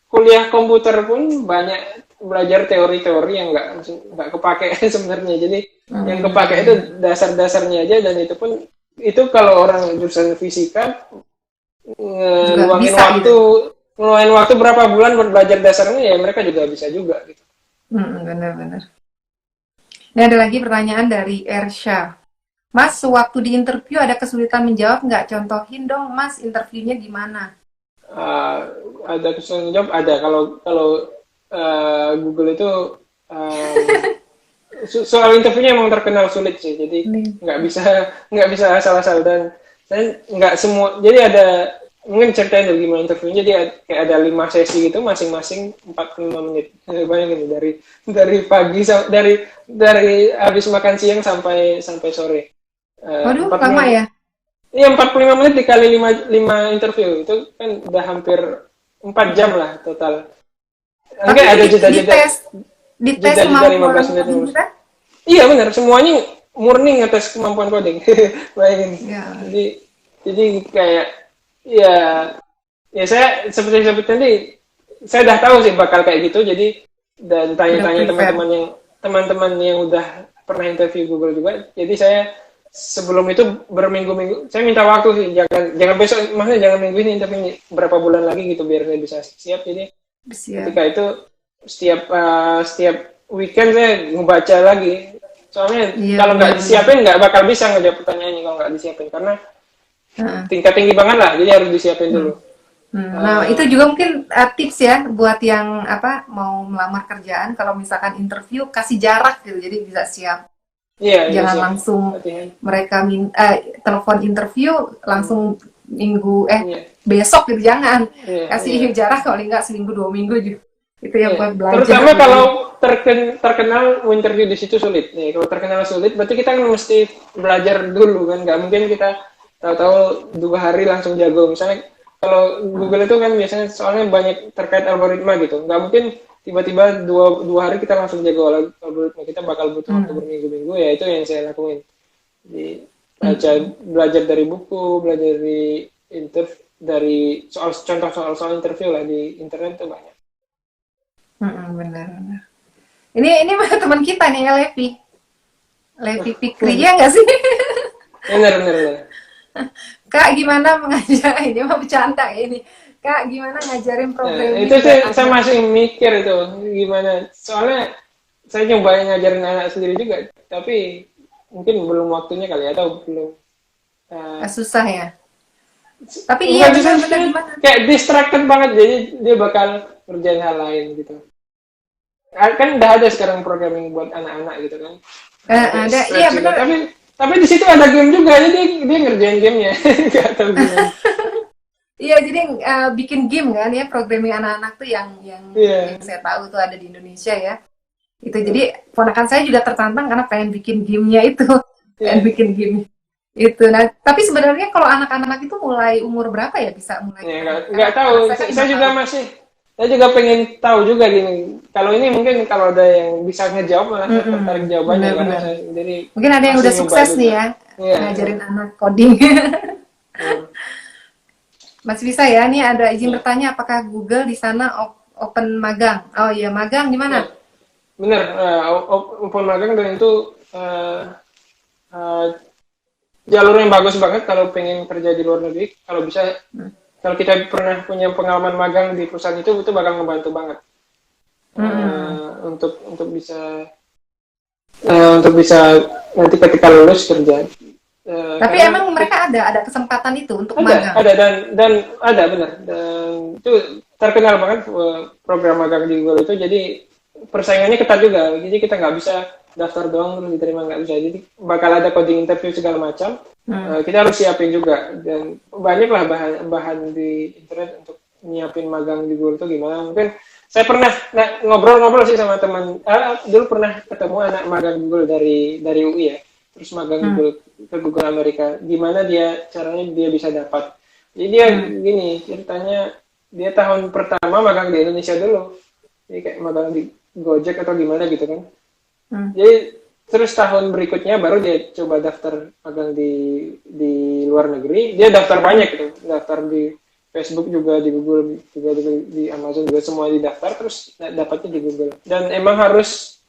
kuliah komputer pun banyak belajar teori-teori yang nggak kepake sebenarnya. Jadi yang kepake itu dasar-dasarnya aja, dan itu pun itu kalau orang jurusan fisika ngeluangin bisa, waktu ngeluangin waktu berapa bulan buat belajar dasarnya, ya mereka juga bisa juga gitu. Benar. Ini ada lagi pertanyaan dari Ersha. Mas, sewaktu di interview ada kesulitan menjawab nggak? Contohin dong, Mas, interviewnya gimana? Ada kesulitan jawab, ada. Kalau Google itu soal interviewnya emang terkenal sulit sih, jadi nggak bisa asal-asal. Dan saya nggak semua, jadi ada mungkin ceritain dulu gimana interviewnya. Jadi kayak ada 5 sesi gitu, masing-masing 45 menit. Bayangin dari pagi dari habis makan siang sampai sore. Waduh, lama ya? Iya, 45 menit dikali 5 interview itu kan udah hampir 4 jam lah total. Mungkin ada jeda-jeda. Dites Jeda-jeda 15 menit. kita? Iya benar, semuanya murni ngetes kemampuan coding. Bayangin. Ya. Jadi kayak ya saya seperti tadi, saya udah tahu sih bakal kayak gitu. Jadi dan tanya-tanya teman-teman yang udah pernah interview Google juga. Jadi saya sebelum itu berminggu-minggu saya minta waktu sih, jangan besok, maksudnya jangan minggu ini, tapi berapa bulan lagi gitu biar saya bisa siap. Jadi ketika itu setiap weekend saya ngebaca lagi, soalnya kalau nggak disiapin nggak bakal bisa ngejawab pertanyaannya kalau nggak disiapin, karena tingkat tinggi banget lah, jadi harus disiapin dulu. Nah, itu juga mungkin tips ya buat yang mau melamar kerjaan, kalau misalkan interview kasih jarak gitu, jadi bisa siap. Jangan langsung mereka telepon interview langsung besok gitu, jangan. Kasih jarak, kalau enggak seminggu 2 minggu juga. Itu yang buat belajar. Terutama kalau terkenal interview di situ sulit. Nih, kalau terkenal sulit berarti kita kan mesti belajar dulu kan, nggak mungkin kita tahu-tahu 2 hari langsung jago. Misalnya kalau Google itu kan biasanya soalnya banyak terkait algoritma gitu, nggak mungkin tiba-tiba dua hari kita langsung jago algoritma. Kita bakal butuh waktu berminggu-minggu, ya itu yang saya lakuin. Jadi belajar dari buku, belajar dari soal interview lah di internet tuh banyak. Benar. Ini teman kita nih, Levi Fikri, ya nggak sih? Benar. Kak, gimana mengajar? Ini mah bercanda ini. Kak, gimana ngajarin programming? Itu saya masih mikir itu gimana. Soalnya saya nyoba ngajarin anak sendiri juga, tapi mungkin belum waktunya kali, atau belum. Susah ya. Tapi iya, benar gimana? Kayak distracted banget, jadi dia bakal kerjain hal lain gitu. Kan udah ada sekarang programming buat anak-anak gitu kan. Ada, iya benar. Tapi di situ ada game juga, jadi dia ngerjain gamenya. Gak tahu gimana. Iya, jadi bikin game kan ya, programming anak-anak tuh yang saya tahu tuh ada di Indonesia ya. Itu jadi ponakan saya juga tertantang karena pengen bikin gamenya itu, bikin game itu. Nah, tapi sebenarnya kalau anak-anak itu mulai umur berapa ya bisa mulai? Nggak tahu. Saya juga pengen tahu juga gini. Kalau ini mungkin kalau ada yang bisa ngejawab malah saya tertarik jawabannya, karena jadi mungkin ada yang udah sukses juga nih ya, ngajarin anak coding. Masih bisa ya? Nih ada izin bertanya, apakah Google di sana open magang? Oh iya, magang di mana? Bener, open magang, dan itu jalur yang bagus banget kalau pengen kerja di luar negeri. Kalau bisa, kalau kita pernah punya pengalaman magang di perusahaan itu bakal ngebantu banget untuk bisa nanti ketika lulus kerja. Tapi emang mereka ada kesempatan itu untuk magang? Ada dan ada benar, dan itu terkenal banget program magang di Google itu. Jadi persaingannya ketat juga, jadi kita nggak bisa daftar doang terus diterima, nggak bisa. Jadi bakal ada coding interview segala macam. Kita harus siapin juga, dan banyak lah bahan di internet untuk nyiapin magang di Google itu gimana. Mungkin Saya pernah ngobrol-ngobrol sih sama teman, dulu pernah ketemu anak magang Google dari UI ya, terus magang Google ke Google Amerika. Gimana caranya dia bisa dapat? Jadi dia gini ceritanya, dia tahun pertama magang di Indonesia dulu, jadi kayak magang di Gojek atau gimana gitu kan. Jadi terus tahun berikutnya baru dia coba daftar magang di luar negeri. Dia daftar banyak gitu, daftar di Facebook juga, di Google juga, di Amazon juga, semua didaftar, terus dapatnya di Google. Dan emang harus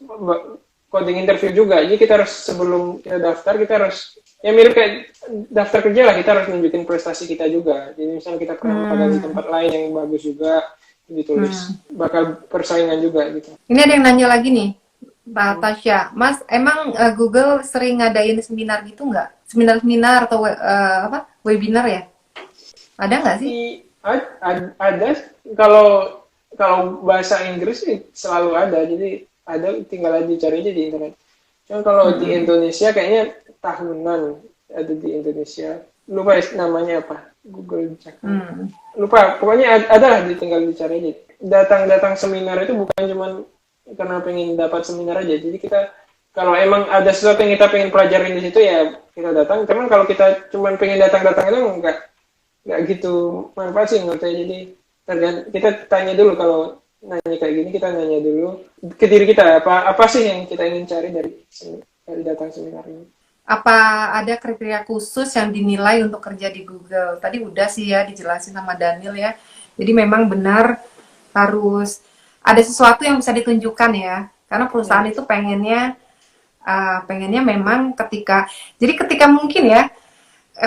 coding interview juga, jadi kita harus sebelum kita daftar, kita harus, ya mirip kayak daftar kerja lah, kita harus nunjukin prestasi kita juga. Jadi misalnya kita pernah magang di tempat lain yang bagus juga, ditulis, bakal persaingan juga gitu. Ini ada yang nanya lagi nih, Mbak Tasya, Mas, emang Google sering ngadain seminar gitu nggak? Seminar-seminar atau webinar ya? Ada nggak sih? Ada. Kalau bahasa Inggris sih selalu ada. Jadi ada, tinggal aja cari aja di internet. Cuma kalau di Indonesia kayaknya tahunan ada di Indonesia. Lupa namanya apa? Google Jakarta. Lupa. Pokoknya ada lah, tinggal dicari aja. Datang seminar itu bukan cuma karena pengen dapat seminar aja. Jadi kita kalau emang ada sesuatu yang kita pengen pelajarin di situ ya kita datang. Cuman kalau kita cuma pengen datang itu nggak gitu manfaat sih menurut saya. Jadi kita tanya dulu, kalau nanya kayak gini kita nanya dulu ke diri kita apa sih yang kita ingin cari dari datang seminar ini. Apa ada kriteria khusus yang dinilai untuk kerja di Google? Tadi udah sih ya dijelasin sama Daniel ya. Jadi memang benar harus ada sesuatu yang bisa ditunjukkan ya. Karena perusahaan itu pengennya memang ketika mungkin ya,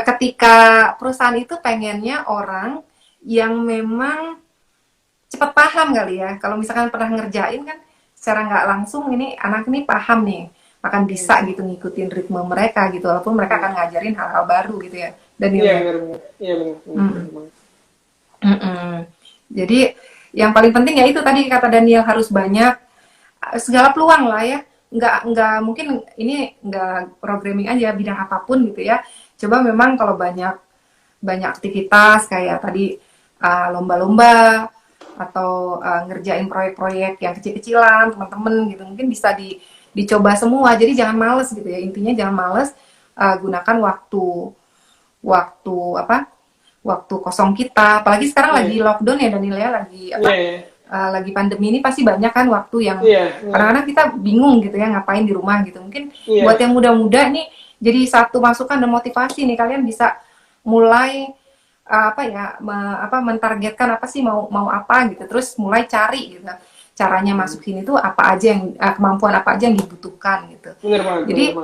ketika perusahaan itu pengennya orang yang memang cepat paham kali ya. Kalau misalkan pernah ngerjain kan secara nggak langsung ini anak ini paham nih, akan bisa gitu ngikutin ritme mereka gitu, walaupun mereka akan ngajarin hal-hal baru gitu ya. Dan Iya benar. Jadi yang paling penting ya itu tadi kata Daniel, harus banyak segala peluang lah ya. Nggak mungkin ini nggak programming aja, bidang apapun gitu ya. Coba memang kalau banyak aktivitas kayak tadi lomba-lomba atau ngerjain proyek-proyek yang kecil-kecilan teman-teman gitu, mungkin bisa dicoba semua. Jadi jangan males gitu ya, intinya jangan males. Gunakan waktu kosong kita, apalagi sekarang lagi lockdown ya Daniel ya, lagi pandemi ini pasti banyak kan waktu yang kadang-kadang kita bingung gitu ya ngapain di rumah gitu. Mungkin buat yang muda-muda nih jadi satu masukan dan motivasi nih, kalian bisa mulai mentargetkan apa sih mau apa gitu, terus mulai cari gitu caranya masuk sini tuh apa aja yang kemampuan apa aja yang dibutuhkan gitu. Jadi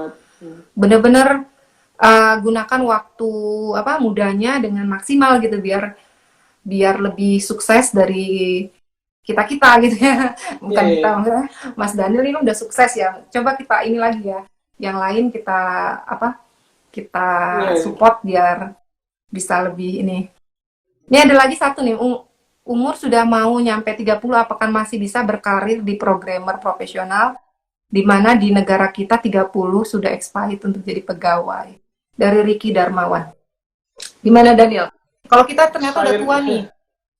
bener-bener gunakan waktu mudanya dengan maksimal gitu, biar lebih sukses dari kita gitu ya. Bukan kita, maksudnya Mas Daniel ini udah sukses ya, coba kita ini lagi ya, yang lain kita support biar bisa lebih ini. Ini ada lagi satu nih, umur sudah mau nyampe 30, apakah masih bisa berkarir di programmer profesional, di mana di negara kita 30 sudah expired untuk jadi pegawai? Dari Ricky Darmawan. Gimana Daniel? Kalau kita ternyata udah tua nih,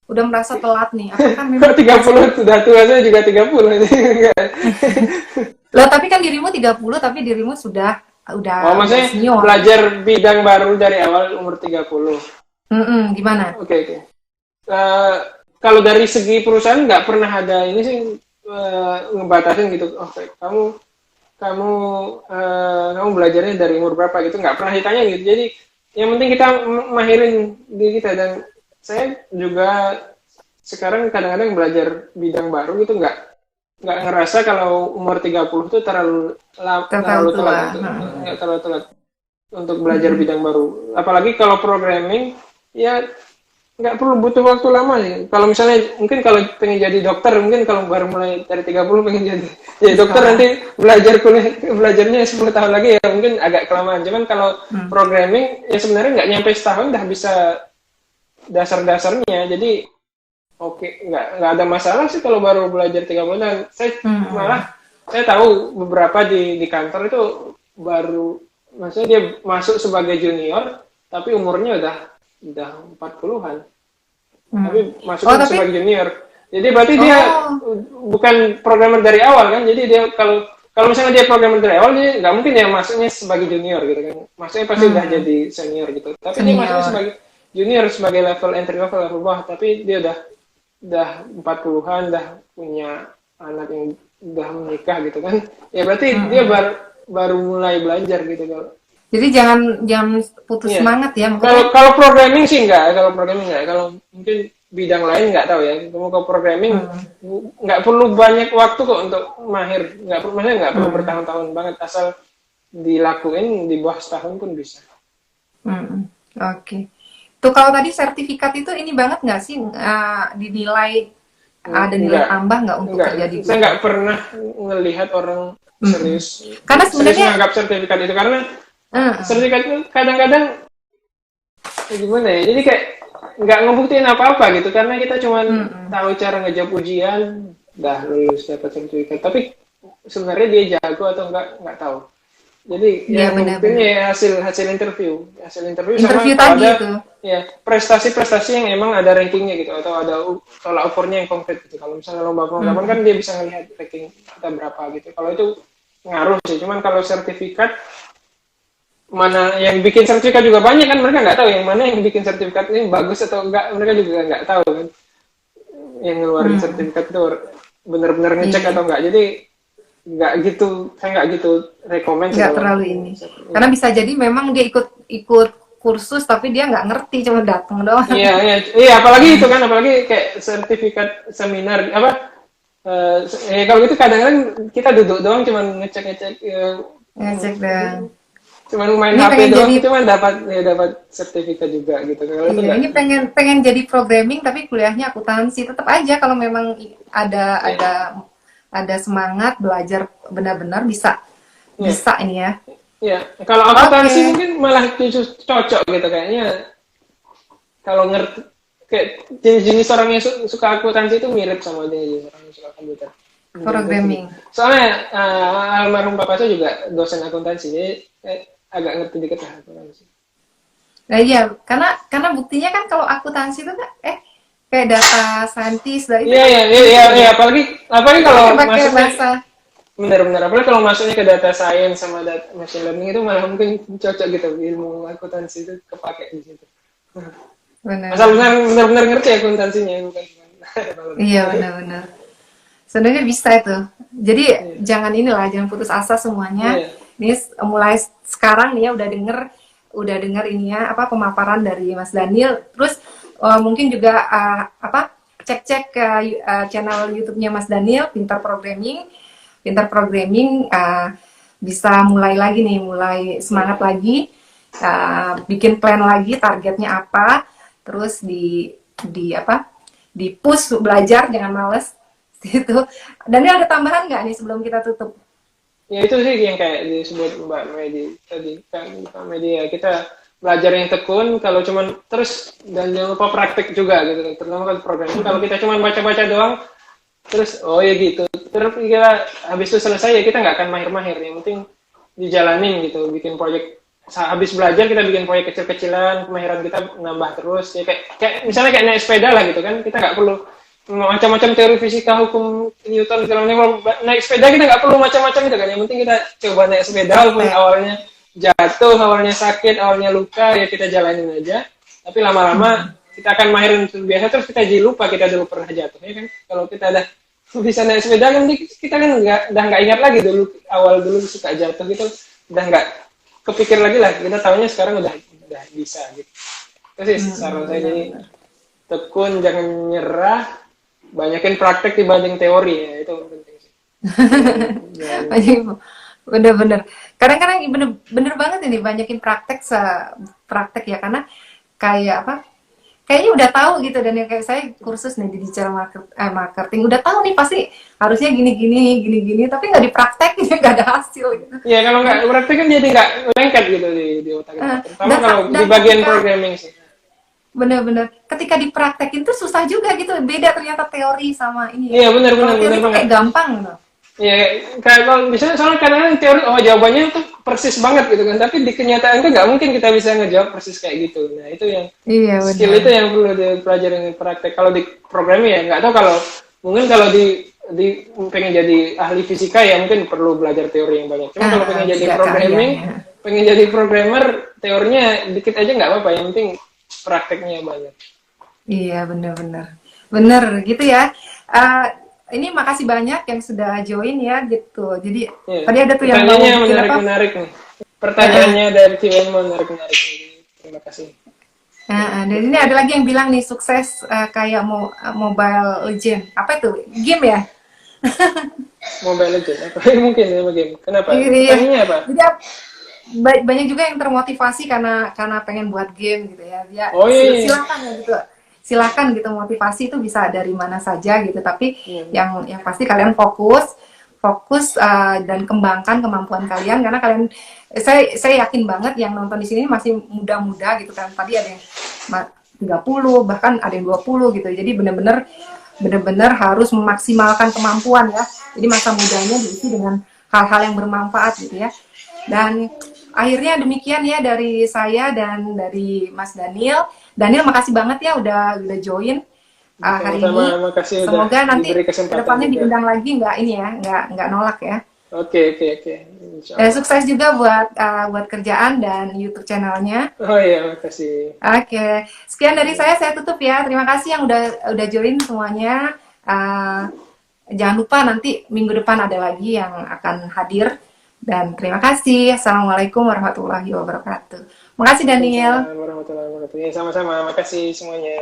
udah merasa telat nih, apakah memang 30 sudah tua, saya juga 30. Loh, tapi kan dirimu 30, tapi dirimu udah maksudnya senior. Belajar bidang baru dari awal umur 30. Gimana? Oke. Kalau dari segi perusahaan nggak pernah ada ini sih ngebatasin gitu. Oh, kamu belajarnya dari umur berapa gitu, nggak pernah ditanya gitu. Jadi yang penting kita mahirin diri kita. Dan saya juga sekarang kadang-kadang belajar bidang baru gitu, nggak ngerasa kalau umur 30 itu terlalu telat. Nggak terlalu telat untuk belajar bidang baru. Apalagi kalau programming ya nggak perlu butuh waktu lama sih. Kalau misalnya mungkin kalau pengen jadi dokter, mungkin kalau baru mulai dari 30 pengen jadi dokter, nanti belajarnya 10 tahun lagi ya mungkin agak kelamaan. Cuman kalau programming ya sebenarnya nggak nyampe setahun dah bisa dasar-dasarnya. Jadi nggak ada masalah sih kalau baru belajar 30. Dan saya tahu beberapa di kantor itu baru, maksudnya dia masuk sebagai junior tapi umurnya udah 40-an. Tapi masuk sebagai junior. Jadi berarti dia Oh. bukan programmer dari awal kan. Jadi dia kalau kalau misalnya dia programmer dari awal, dia nggak mungkin dia masuknya sebagai junior gitu kan. Masuknya pasti udah Hmm. jadi senior gitu. Tapi dia masuknya Senior. sebagai junior, sebagai level entry level bawah. Tapi dia udah 40-an, udah punya anak yang udah menikah gitu kan. Ya berarti dia Mm-mm. baru mulai belajar gitu kalau. Jadi jangan jangan putus Iya. semangat ya, Kalau maksudnya. kalau programming sih enggak, kalau programming enggak. Kalau mungkin bidang lain nggak tahu ya. Kalau programming Hmm. nggak perlu banyak waktu kok untuk mahir. Nggak perlu, maksudnya nggak perlu Hmm. bertahun-tahun banget, asal dilakuin di bawah setahun pun bisa. Hmm. Oke. Tuh kalau tadi sertifikat itu ini banget nggak sih, dinilai, ada nilai Enggak, tambah nggak untuk enggak. kerja di Saya Google? nggak pernah ngelihat orang Mm-mm. serius Karena serius sebenarnya, menganggap sertifikat itu, karena uh, sertifikat itu kadang-kadang gimana ya, jadi kayak nggak ngebuktiin apa-apa gitu, karena kita cuma mm-mm. tahu cara ngejawab ujian, dah lulus dapat sertifikat, tapi sebenarnya dia jago atau nggak tahu. Jadi Iya yang ngebuktiinnya benar-benar. ya hasil hasil interview sama Interview kalau tadi ada itu. ya prestasi-prestasi yang emang ada rankingnya gitu, atau ada tolak ukurnya yang konkret gitu. Kalau misalnya lomba pengalaman kan Mm-mm. dia bisa ngelihat ranking kita berapa gitu. Kalau itu ngaruh sih, cuman kalau sertifikat, mana yang bikin sertifikat juga banyak kan, mereka nggak tahu yang mana yang bikin sertifikat ini bagus atau enggak, mereka juga nggak tahu kan yang ngeluarin Mm. sertifikat itu benar-benar ngecek Iya, atau enggak. Jadi nggak gitu, saya nggak gitu rekomend sih nggak kalau terlalu ini. Karena bisa jadi memang dia ikut ikut kursus tapi dia nggak ngerti, cuma datang doang. iya, iya, iya, apalagi itu kan, apalagi kayak sertifikat seminar apa, kalau gitu kadang-kadang kita duduk doang cuman ngecek-ngecek, Ngecek dan cuman main ini HP pengen doang, jadi, cuman dapat sertifikat juga gitu. Kalau itu iya, enggak. ini pengen pengen jadi programming tapi kuliahnya akuntansi. Tetap aja kalau memang ada Iya, ada ada semangat belajar benar-benar bisa iya, bisa ini ya. iya. Kalau akuntansi Oke. mungkin malah justru cocok gitu kayaknya, kalau ngerti kayak jenis-jenis orang yang suka akuntansi itu mirip sama jenis orang yang suka komputer. Programming. Soalnya almarhum bapak saya juga dosen akuntansi, jadi agak ngerti dikit lah akuntansi. Nah, iya, karena buktinya kan kalau akuntansi itu kan kayak data scientist lah itu Iya, kan iya, iya, iya, gitu iya. ya. Apalagi Itu kalau pakai masuknya bahasa, benar-benar, apalagi kalau masuknya ke data science sama data machine learning, itu malah mungkin cocok gitu, ilmu akuntansi itu kepake di situ. Asal benar-benar. benar-benar ngerti akuntansinya, bukan cuma Iya, benar-benar. Sebenarnya bisa itu. Jadi iya, jangan inilah, jangan putus asa semuanya. iya, Ini mulai sekarang nih ya udah denger ini ya apa pemaparan dari Mas Daniel. Terus mungkin juga apa cek-cek ke channel YouTube-nya Mas Daniel, Pintar Programming. Pintar Programming bisa mulai lagi nih, mulai semangat iya. lagi, bikin plan lagi targetnya apa, terus di apa? Di push belajar, jangan males gitu. Dan ini ada tambahan nggak nih sebelum kita tutup? Ya itu sih yang kayak disebut Mbak Medi tadi kan, Mbak Medi ya, kita belajar yang tekun, kalau cuman terus, dan jangan lupa praktek juga gitu, terutama kan programming. Kalau kita cuman baca-baca doang terus oh ya gitu, terus kita habis itu selesai ya kita nggak akan mahir-mahir. Yang penting dijalanin gitu, bikin proyek, habis belajar kita bikin proyek kecil-kecilan, kemahiran kita nambah terus ya, kayak misalnya kayak naik sepeda lah gitu kan, kita nggak perlu macam-macam teori fisika, hukum Newton segala macam. Kalau naik sepeda kita nggak perlu macam-macam itu kan, yang penting kita coba naik sepeda, walaupun Praktek. awalnya jatuh, awalnya sakit, awalnya luka, ya kita jalanin aja, tapi lama-lama kita akan mahirin biasa, terus kita jadi lupa kita dulu pernah jatuh ya kan. Kalau kita udah bisa naik sepeda kan, kita kan udah nggak ingat lagi dulu awal dulu suka jatuh gitu, udah nggak kepikir lagi lah, kita tahunya sekarang udah bisa gitu. Itu sih saran saya, jadi Benar-benar. tekun, jangan nyerah, banyakin praktek dibanding teori ya, itu penting sih. Jangan, Bener-bener. Kadang-kadang bener banget ini banyakin praktek ya, karena kayak apa? Kayaknya udah tahu gitu, dan yang kayak saya kursus nih di digital marketing udah tahu nih pasti harusnya gini-gini, tapi nggak dipraktekin nggak ada hasil gitu. ya kalau Dan nggak praktek kan jadi nggak lengket gitu di otak kita, terutama dan kalau di dan bagian ketika programming sih. bener-bener ketika dipraktekin tuh susah juga gitu, beda ternyata teori sama ini ya. Iya, benar Kalau benar teori benar itu banget. kayak gampang gitu. Ya, kayak kalau misalnya soalnya kadang-kadang teori, oh jawabannya tuh persis banget gitu kan, tapi di kenyataan tuh nggak mungkin kita bisa ngejawab persis kayak gitu. Nah itu yang Iya skill benar. itu yang perlu dipelajari dengan praktek. Kalau di programming ya nggak tahu kalau mungkin kalau di pengen jadi ahli fisika ya mungkin perlu belajar teori yang banyak. Cuma kalau pengen jadi Beda programming, keahliannya. pengen jadi programmer, teorinya dikit aja nggak apa-apa. Yang penting prakteknya banyak. Iya benar-benar. Benar gitu ya. Eh, ini makasih banyak yang sudah join ya gitu. Jadi Ya, tadi ada tuh yang mau pertanyaannya bikin apa? menarik-menarik nih. Eh, eh, Pertanyaannya dari Ciwen menarik-menarik. Terima kasih. dan ini ada lagi yang bilang nih sukses kayak Mobile Legend. Apa itu? Game ya? Mobile Legends apa? Mungkin ya game. Kenapa? Iya. Pertanyaannya apa? Jadi banyak juga yang termotivasi karena pengen buat game gitu ya. Ya Oh iya, iya. silakan ya gitu. Silakan gitu, motivasi itu bisa dari mana saja gitu. Tapi Iya. yang pasti kalian fokus dan kembangkan kemampuan kalian karena kalian saya yakin banget yang nonton di sini masih muda-muda gitu kan. Tadi ada yang 30 bahkan ada yang 20 gitu. Jadi benar-benar harus memaksimalkan kemampuan ya. Jadi masa mudanya diisi dengan hal-hal yang bermanfaat gitu ya. Dan akhirnya demikian ya dari saya dan dari Mas Daniel. Daniel makasih banget ya udah join hari Sama-sama, ini. makasih udah Semoga nanti diberi kesempatan kedepannya juga. diundang lagi nggak ini ya, nggak nolak ya. Oke. Insya Allah. Sukses juga buat kerjaan dan YouTube channelnya. Oh iya, makasih. Oke, sekian dari saya tutup ya. Terima kasih yang udah join semuanya. Jangan lupa nanti minggu depan ada lagi yang akan hadir. Dan terima kasih. Assalamualaikum warahmatullahi wabarakatuh. Makasih Daniel. Waalaikumsalam warahmatullahi wabarakatuh. Ya, sama-sama, makasih semuanya.